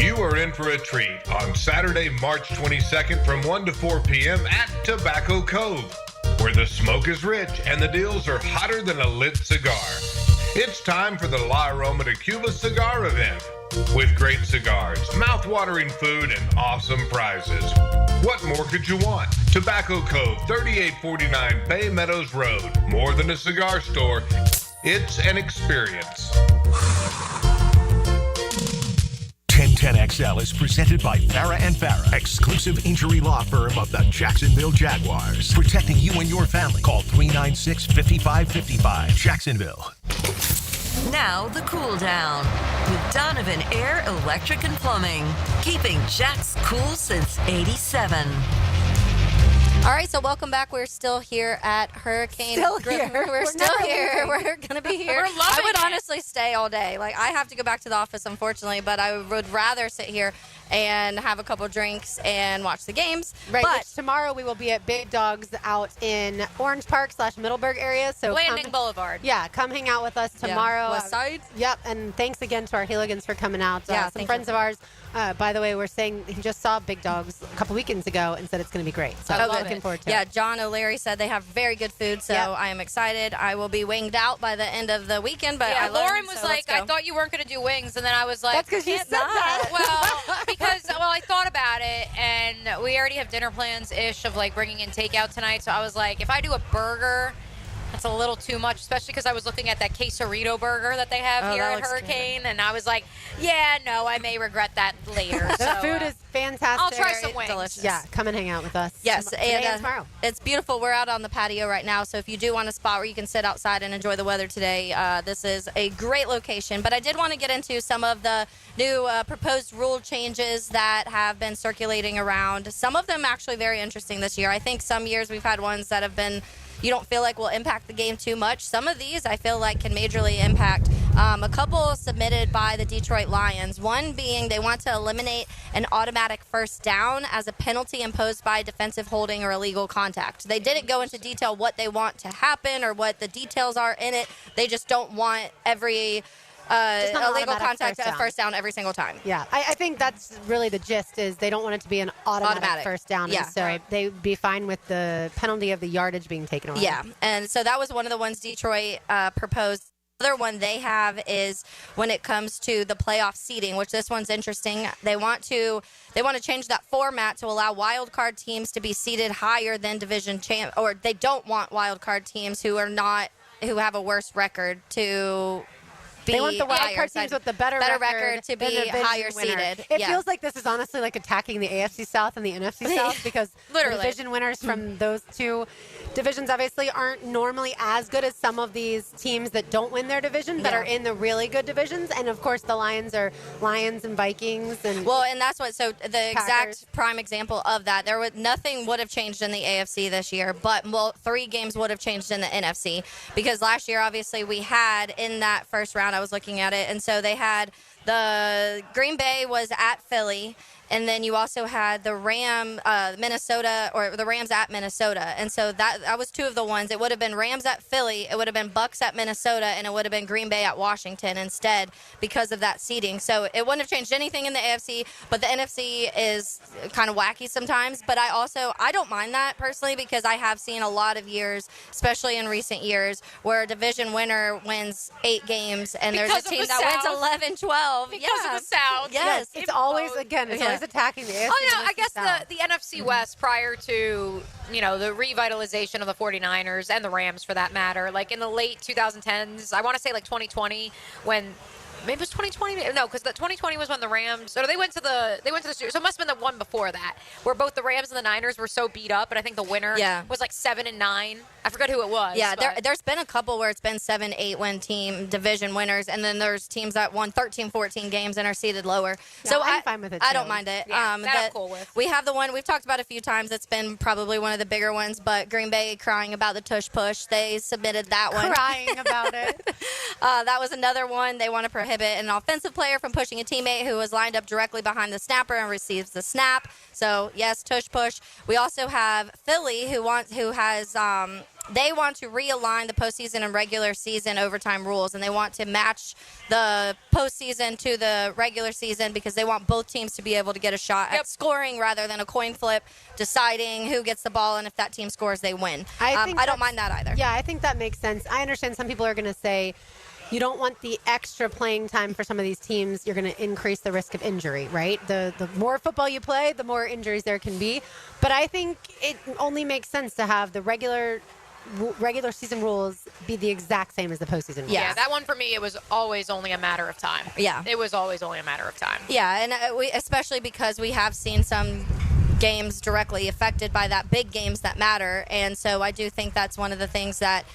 You are in for a treat on Saturday, March 22nd from 1 to 4 p.m. at Tobacco Cove, where the smoke is rich and the deals are hotter than a lit cigar. It's time for the La Aroma de Cuba cigar event. With great cigars, mouth-watering food, and awesome prizes. What more could you want? Tobacco Cove, 3849 Bay Meadows Road. More than a cigar store, it's an experience. 1010XL is presented by Farah and Farah, exclusive injury law firm of the Jacksonville Jaguars. Protecting you and your family. Call 396-5555. Jacksonville. Now the cool down with Donovan Air Electric and Plumbing, keeping Jack's cool since '87. All right, so welcome back. We're still here at Hurricane. We're still here. We're going to be here. We're loving I would it. honestly stay all day. Like, I have to go back to the office, unfortunately, but I would rather sit here and have a couple drinks and watch the games. Right, But which tomorrow we will be at Big Dogs out in Orange Park / Middleburg area. So Landing Boulevard. Yeah, come hang out with us Yeah, tomorrow. West Side. Yep, and thanks again to our Heeligans for coming out. Yeah, some thank friends you. of ours. By the way, we're saying he just saw Big Dogs a couple weekends ago and said it's going to be great. So I'm looking forward to Yeah, it. John O'Leary said they have very good food, so Yep. I am excited. I will be winged out by the end of the weekend, but Yeah, I love Lauren him, was so like, let's I go. thought you weren't going to do wings. And then I was like, That's 'cause you "Can't said not." that. Well, because, I thought about it, and we already have dinner plans-ish of, like, bringing in takeout tonight. So I was like, if I do a burger, that's a little too much, especially because I was looking at that quesarito burger that they have Oh, here that at looks Hurricane, and I was like, yeah, no, I may regret that later. The So, food is fantastic. I'll try some wings. delicious. Yeah, come and hang out with us. Yes, today and tomorrow. it's beautiful. We're out on the patio right now, so if you do want a spot where you can sit outside and enjoy the weather today, this is a great location. But I did want to get into some of the new proposed rule changes that have been circulating around. Some of them actually very interesting this year. I think some years we've had ones that have been you don't feel like will impact the game too much. Some of these I feel like can majorly impact. A couple submitted by the Detroit Lions, one being they want to eliminate an automatic first down as a penalty imposed by defensive holding or illegal contact. They didn't go into detail what they want to happen or what the details are in it. They just don't want every Just not an illegal automatic contact first down every single time. Yeah, I think that's really the gist is they don't want it to be an automatic first down. Yeah. And so they'd be fine with the penalty of the yardage being taken away. Yeah, and so that was one of the ones Detroit proposed. The other one they have is when it comes to the playoff seeding, which this one's interesting. They want to change that format to allow wild card teams to be seeded higher than division champ, or they don't want wild card teams who have a worse record to be they want the wild higher card teams with the better record to than be the division higher winner. seeded. It Yeah. feels like this is honestly like attacking the AFC South and the NFC South because Literally. the division winners from those two divisions obviously aren't normally as good as some of these teams that don't win their division but Yeah. are in the really good divisions. And of course, the Lions are Lions and Vikings and and that's what. So the Packers. exact prime example of that, nothing would have changed in the AFC this year, but 3 games would have changed in the NFC because last year, obviously, we had in that first round. I was looking at it, and so they had the Green Bay was at Philly. And then you also had the Minnesota, or the Rams at Minnesota. And so that was 2 of the ones. It would have been Rams at Philly, it would have been Bucks at Minnesota, and it would have been Green Bay at Washington instead because of that seeding. So it wouldn't have changed anything in the AFC, but the NFC is kind of wacky sometimes. But I don't mind that personally because I have seen a lot of years, especially in recent years, where a division winner wins 8 games and Because there's a of team the that South. wins 11-12. Because of the South. Yes. it's always attacking the AFC. Oh, no, I NFC guess South. the NFC West prior to, the revitalization of the 49ers and the Rams for that matter, like in the late 2010s, I want to say like 2020 when maybe it was 2020. No, because the 2020 was when the Rams, or they went to the so it must have been the one before that, where both the Rams and the Niners were so beat up, and I think the winner was like 7-9. I forgot who it was. Yeah, but- there's been a couple where it's been 7-8 win team division winners, and then there's teams that won 13-14 games and are seated lower. Yeah, so I'm fine with it, I too. don't mind it. Yeah, that I'm cool with. We have the one we've talked about a few times. It's been probably one of the bigger ones, but Green Bay crying about the tush push. They submitted that one. Crying about it. That was another one. They want to prohibit an offensive player from pushing a teammate who was lined up directly behind the snapper and receives the snap. So yes, tush push. We also have Philly who has they want to realign the postseason and regular season overtime rules, and they want to match the postseason to the regular season because they want both teams to be able to get a shot at scoring rather than a coin flip deciding who gets the ball, and if that team scores, they win. I don't mind that either. Yeah, I think that makes sense. I understand some people are going to say you don't want the extra playing time for some of these teams. You're going to increase the risk of injury, right? The more football you play, the more injuries there can be. But I think it only makes sense to have the regular season rules be the exact same as the postseason rules. Yeah, that one for me, it was always only a matter of time. Yeah. It was always only a matter of time. Yeah, and we especially because we have seen some games directly affected by that, big games that matter, and so I do think that's one of the things that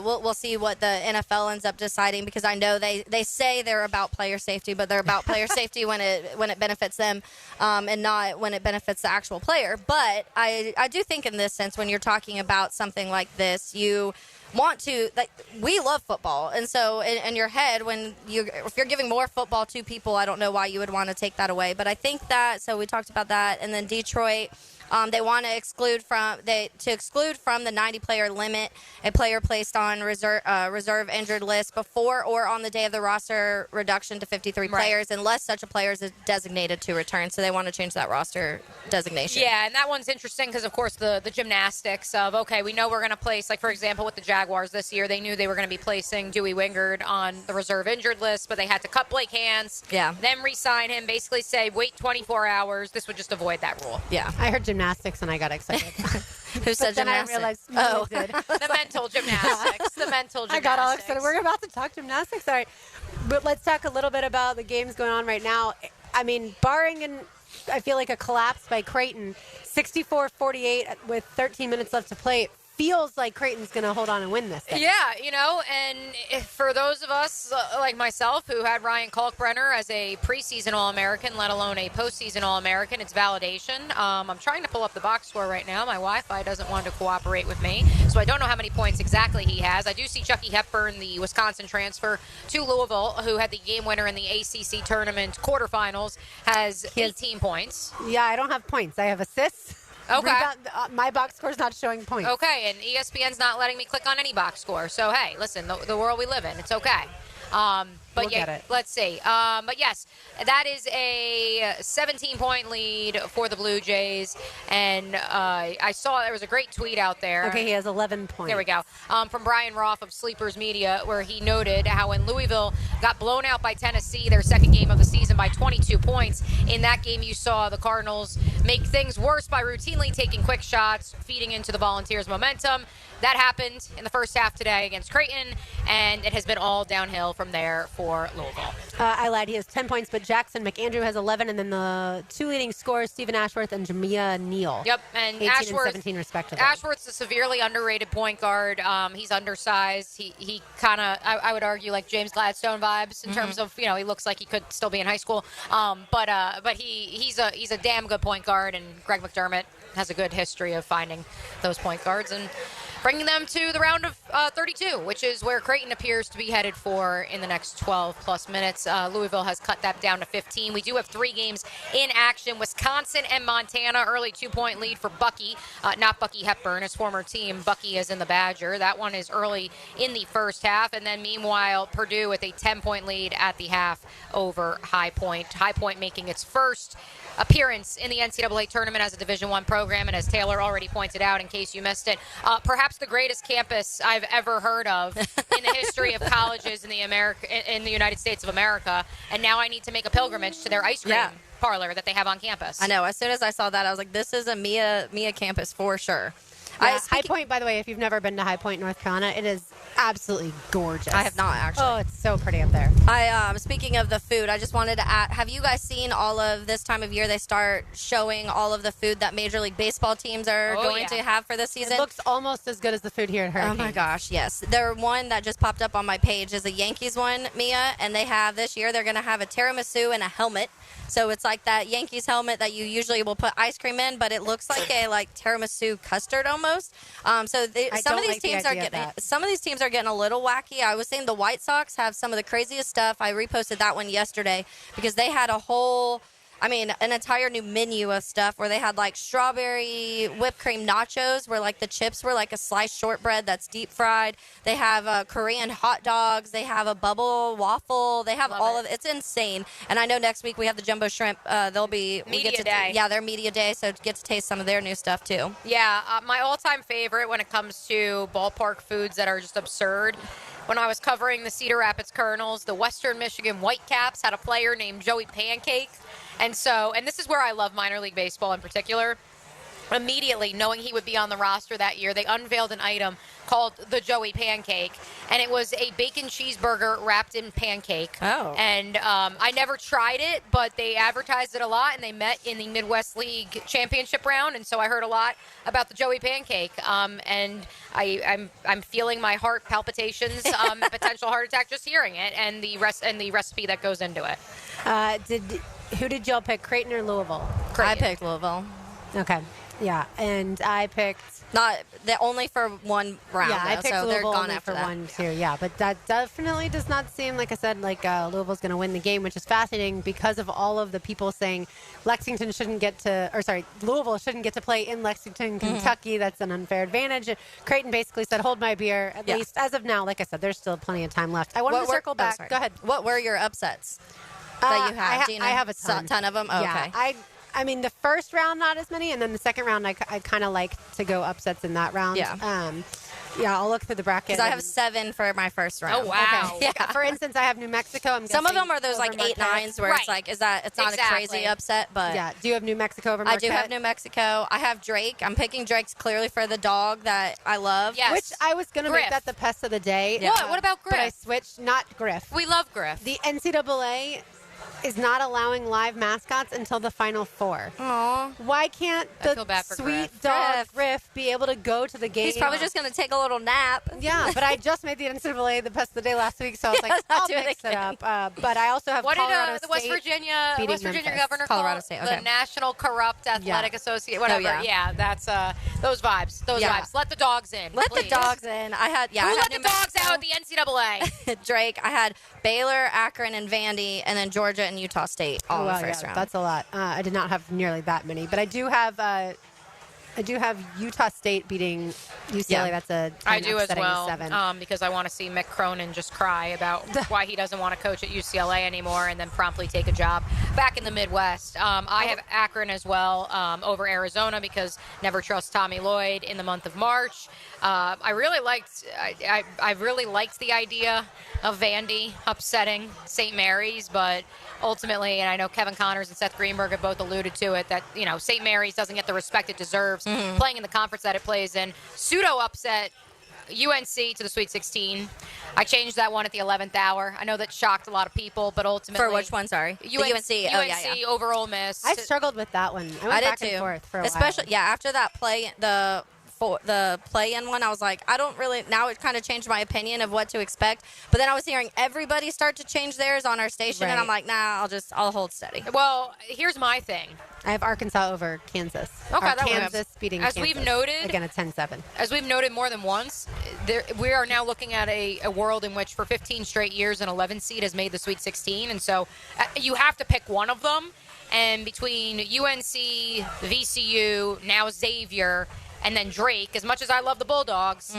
we'll see what the NFL ends up deciding, because I know they say they're about player safety, but they're about player safety when it benefits them and not when it benefits the actual player. But I do think in this sense, when you're talking about something like this, you want to, like, we love football, and so in your head, if you're giving more football to people, I don't know why you would want to take that away. But I think that, so we talked about that, and then Detroit, they want to exclude from the 90-player limit a player placed on reserve injured list before or on the day of the roster reduction to 53 players, unless such a player is designated to return. So they want to change that roster designation. Yeah, and that one's interesting because, of course, the gymnastics of, okay, we know we're going to place, like, for example, with the Jaguars this year, they knew they were going to be placing Dewey Wingard on the reserve injured list, but they had to cut Blake Hands, then re-sign him, basically say, wait 24 hours. This would just avoid that rule. Yeah. I heard gymnastics and I got excited. Who said then gymnastics? I realized did. The mental gymnastics. The mental gymnastics. I got all excited. We're about to talk gymnastics. All right. But let's talk a little bit about the games going on right now. I mean, barring I feel like a collapse by Creighton, 64-48 with 13 minutes left to play. It feels like Creighton's going to hold on and win this thing. Yeah, and for those of us like myself who had Ryan Kalkbrenner as a preseason All-American, let alone a postseason All-American, it's validation. I'm trying to pull up the box score right now. My Wi-Fi doesn't want to cooperate with me, so I don't know how many points exactly he has. I do see Chucky Hepburn, the Wisconsin transfer to Louisville, who had the game winner in the ACC tournament quarterfinals, has 18 points. Yeah, I don't have points. I have assists. Okay. Rebound, my box score's not showing points. Okay, and ESPN's not letting me click on any box score. So, hey, listen, the world we live in, it's okay. But We'll yeah, get it. let's see. But yes, that is a 17-point lead for the Blue Jays. And I saw there was a great tweet out there. Okay, he has 11 points. There we go. From Brian Roth of Sleepers Media, where he noted how when Louisville got blown out by Tennessee, their second game of the season, by 22 points, in that game you saw the Cardinals make things worse by routinely taking quick shots, feeding into the Volunteers' momentum. That happened in the first half today against Creighton, and it has been all downhill from there for Louisville. I lied. He has 10 points, but Jackson McAndrew has 11, and then the two leading scorers, Stephen Ashworth and Jamia Neal. Yep, and 18 Ashworth, and 17 respectively. Ashworth's a severely underrated point guard. He's undersized. He kind of, I would argue, like James Gladstone vibes in terms of, he looks like he could still be in high school. But he's a damn good point guard, and Greg McDermott has a good history of finding those point guards and bringing them to the round of 32, which is where Creighton appears to be headed for in the next 12-plus minutes. Louisville has cut that down to 15. We do have 3 games in action. Wisconsin and Montana, early 2-point lead for Bucky. Not Bucky Hepburn, his former team. Bucky is in the Badger. That one is early in the first half. And then meanwhile, Purdue with a 10-point lead at the half over High Point. High Point making its first appearance in the NCAA tournament as a Division I program, and as Taylor already pointed out, in case you missed it, perhaps the greatest campus I've ever heard of in the history of colleges in the United States of America. And now I need to make a pilgrimage to their ice cream parlor that they have on campus. I know. As soon as I saw that, I was like, this is a Mia campus for sure. Yeah, High Point, by the way, if you've never been to High Point, North Carolina, it is absolutely gorgeous. I have not, actually. Oh, it's so pretty up there. Speaking of the food, I just wanted to add, have you guys seen all of this time of year they start showing all of the food that Major League Baseball teams are going to have for this season? It looks almost as good as the food here at Hurricane. Oh my gosh, yes. There one that just popped up on my page is a Yankees one, Mia, and they have this year they're going to have a tiramisu and a helmet. So it's like that Yankees helmet that you usually will put ice cream in, but it looks like a tiramisu custard almost. Some of these teams are getting a little wacky. I was saying the White Sox have some of the craziest stuff. I reposted that one yesterday because they had an entire new menu of stuff where they had strawberry whipped cream nachos where the chips were a sliced shortbread that's deep fried. They have Korean hot dogs. They have a bubble waffle. They have all of it. It's insane. And I know next week we have the jumbo shrimp. They'll be Media Day. Yeah, their media day, so get to taste some of their new stuff too. Yeah, my all-time favorite when it comes to ballpark foods that are just absurd. When I was covering the Cedar Rapids Colonels, the Western Michigan Whitecaps had a player named Joey Pancake. And this is where I love minor league baseball in particular. Immediately, knowing he would be on the roster that year, they unveiled an item called the Joey Pancake, and it was a bacon cheeseburger wrapped in pancake. Oh. And I never tried it, but they advertised it a lot, and they met in the Midwest League championship round, and so I heard a lot about the Joey Pancake. And I'm feeling my heart palpitations, potential heart attack just hearing it, and the recipe that goes into it. Who did y'all pick, Creighton or Louisville? Creighton. I picked Louisville. Okay. Yeah, and I picked... only for one round, yeah, I picked so Louisville they're gone only after for that. one, too. Yeah, but that definitely does not seem, like I said, Louisville's going to win the game, which is fascinating because of all of the people saying Louisville shouldn't get to play in Lexington, Kentucky. That's an unfair advantage. Creighton basically said, hold my beer, at least as of now. Like I said, there's still plenty of time left. I wanted to circle back. Go ahead. What were your upsets that you have? I have a ton of them. Oh, yeah, okay. I mean, the first round, not as many, and then the second round, I kind of like to go upsets in that round. Yeah. I'll look through the bracket. Because I have 7 for my first round. Oh, wow. Okay. Yeah. For instance, I have New Mexico. Some of them are those 8-9s where it's it's not a crazy upset, but yeah. Do you have New Mexico over Marquette? I do have New Mexico. I have Drake. I'm picking Drake's clearly for the dog that I love. Yes. Which I was going to make that the pest of the day. Yeah. What about Griff? But I switched. Not Griff. We love Griff. The NCAA is not allowing live mascots until the Final Four. Aww. Why can't the sweet dog Griff be able to go to the game? He's probably just going to take a little nap. Yeah, but I just made the NCAA the best of the day last week, so I was like, I'll mix it up. But I also have Colorado What did the West Virginia governor Colorado call State, okay. the National Corrupt Athletic Association? Whatever. Oh, yeah, that's those vibes. Those vibes. Let the dogs in. Let please. the dogs in. Who let the dogs out at the NCAA? Drake. I had Baylor, Akron, and Vandy, and then Georgia and Utah State all in the first round. That's a lot. I did not have nearly that many, but I do have I do have Utah State beating UCLA. That's a 10 I do as upsetting well 7. because I want to see Mick Cronin just cry about why he doesn't want to coach at UCLA anymore and then promptly take a job back in the Midwest. I have Akron as well over Arizona because never trust Tommy Lloyd in the month of March. I really liked the idea of Vandy upsetting St. Mary's, but ultimately, and I know Kevin Connors and Seth Greenberg have both alluded to it, that St. Mary's doesn't get the respect it deserves playing in the conference that it plays in. Pseudo upset UNC to the Sweet 16. I changed that one at the 11th hour. I know that shocked a lot of people, but ultimately... For which one, sorry? UNC. UNC over Ole Miss. I struggled with that one. I went back and forth for a Especially, while. yeah, after that play, the play-in one, I was like, I don't really, now it kind of changed my opinion of what to expect. But then I was hearing everybody start to change theirs on our station, and I'm like, nah, I'll hold steady. Well, here's my thing. I have Arkansas over Kansas. Okay, that Kansas beating as Kansas. we've noted, again, a 10-7. As we've noted more than once, we are now looking at a world in which for 15 straight years an 11 seed has made the Sweet 16, and so you have to pick one of them. And between UNC, VCU, now Xavier, and then Drake, as much as I love the Bulldogs,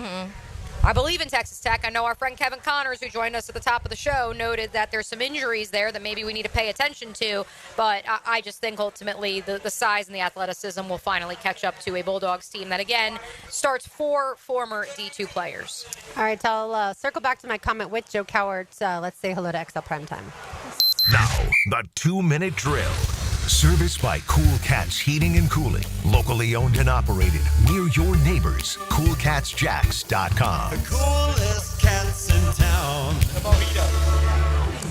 I believe in Texas Tech. I know our friend Kevin Connors, who joined us at the top of the show, noted that there's some injuries there that maybe we need to pay attention to. But I just think ultimately the size and the athleticism will finally catch up to a Bulldogs team that, again, starts 4 former D2 players. All right, I'll circle back to my comment with Joe Cowart. Let's say hello to XL Primetime. Now, the 2-minute drill. Serviced by Cool Cats Heating and Cooling. Locally owned and operated. We're your neighbors. CoolCatsJacks.com. The coolest cats in town.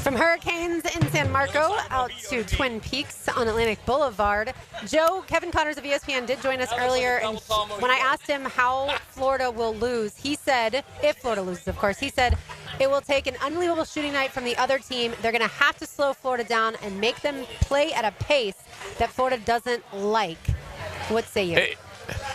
From Hurricanes in San Marco out to Twin Peaks on Atlantic Boulevard. Joe, Kevin Connors of ESPN did join us earlier, and when I asked him how Florida will lose, he said, if Florida loses, of course, he said it will take an unbelievable shooting night from the other team. They're going to have to slow Florida down and make them play at a pace that Florida doesn't like. What say you?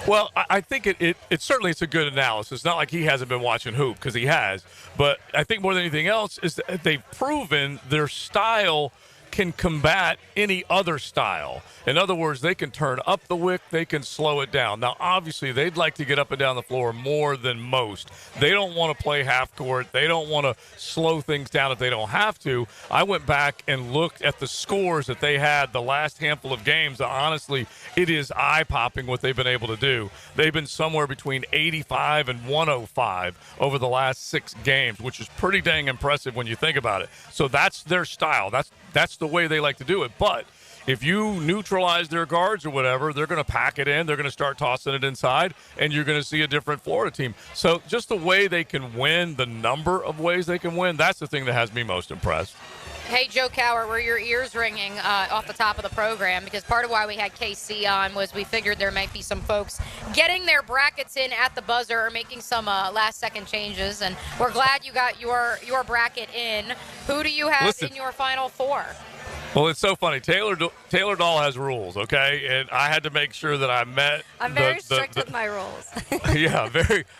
Well, I think it certainly it's a good analysis. It's not like he hasn't been watching hoop, because he has. But I think more than anything else is that they've proven their style can combat any other style. In other words, they can turn up the wick, they can slow it down. Now, obviously, they'd like to get up and down the floor more than most. They don't want to play half court. They don't want to slow things down if they don't have to. I went back and looked at the scores that they had the last handful of games. Honestly, it is eye-popping what they've been able to do. They've been somewhere between 85 and 105 over the last 6 games, which is pretty dang impressive when you think about it. So that's their style. That's the way they like to do it. But if you neutralize their guards or whatever, they're going to pack it in. They're going to start tossing it inside, and you're going to see a different Florida team. So just the way they can win, the number of ways they can win, that's the thing that has me most impressed. Hey, Joe Cowart, were your ears ringing off the top of the program? Because part of why we had KC on was we figured there might be some folks getting their brackets in at the buzzer or making some last-second changes, and we're glad you got your bracket in. Who do you have in your Final Four? Well, it's so funny. Taylor Dahl has rules, okay? And I had to make sure that I met. I'm very strict with my rules. Yeah,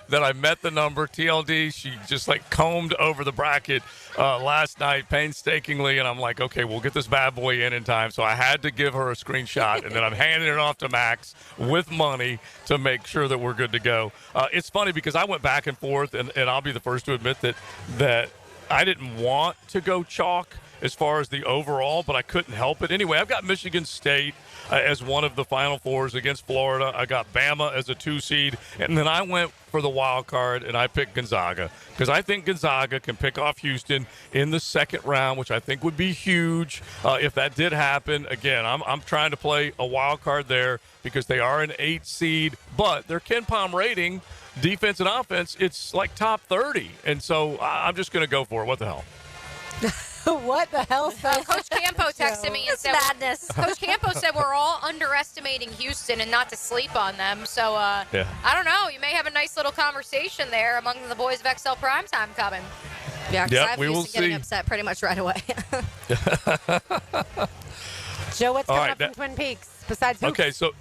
that I met the number. TLD, she just combed over the bracket last night painstakingly, and I'm like, okay, we'll get this bad boy in time. So I had to give her a screenshot, and then I'm handing it off to Max with money to make sure that we're good to go. It's funny because I went back and forth, and I'll be the first to admit that I didn't want to go chalk as far as the overall, but I couldn't help it. Anyway, I've got Michigan State as one of the Final Fours against Florida. I got Bama as a 2 seed, and then I went for the wild card, and I picked Gonzaga because I think Gonzaga can pick off Houston in the second round, which I think would be huge if that did happen. Again, I'm trying to play a wild card there because they are an 8 seed, but their KenPom rating, defense and offense, it's like top 30, and so I'm just going to go for it. What the hell? What the hell? Coach Campo texted me and said, madness. Coach Campo said we're all underestimating Houston and not to sleep on them. So, yeah. I don't know. You may have a nice little conversation there among the boys of XL Primetime coming. Yeah, because I have we will Houston getting see. upset pretty much right away. Joe, what's coming right, up in Twin Peaks besides hoops? Okay, so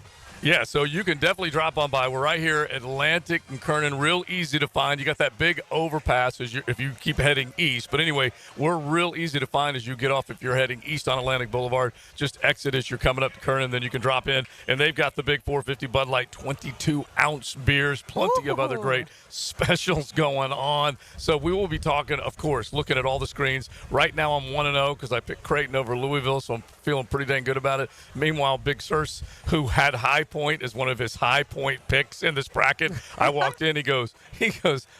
Yeah, so you can definitely drop on by. We're right here, Atlantic and Kernan, real easy to find. You got that big overpass if you keep heading east. But anyway, we're real easy to find as you get off if you're heading east on Atlantic Boulevard. Just exit as you're coming up to Kernan, then you can drop in. And they've got the big 450 Bud Light 22-ounce beers, plenty of other great specials going on. So we will be talking, of course, looking at all the screens. Right now I'm 1-0 because I picked Creighton over Louisville, so I'm feeling pretty dang good about it. Meanwhile, Big Surse, who had High Point as one of his High Point picks in this bracket, I walked in, he goes,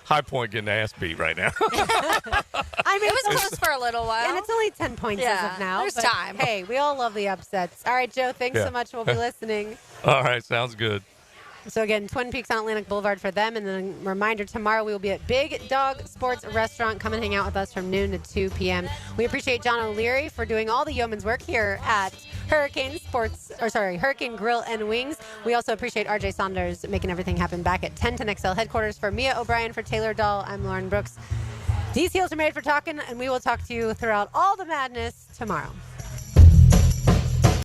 High Point getting ass beat right now. I mean, it was close for a little while. And it's only 10 points as of now. There's but time. Hey, we all love the upsets. All right, Joe, thanks so much. We'll be listening. All right, sounds good. So again, Twin Peaks on Atlantic Boulevard for them. And then reminder, tomorrow we will be at Big Dog Sports Restaurant. Come and hang out with us from noon to 2 p.m. We appreciate John O'Leary for doing all the yeoman's work here at Hurricane Grill and Wings. We also appreciate RJ Saunders making everything happen back at 1010XL headquarters. For Mia O'Brien, for Taylor Dahl, I'm Lauren Brooks. These heels are made for talking, and we will talk to you throughout all the madness tomorrow.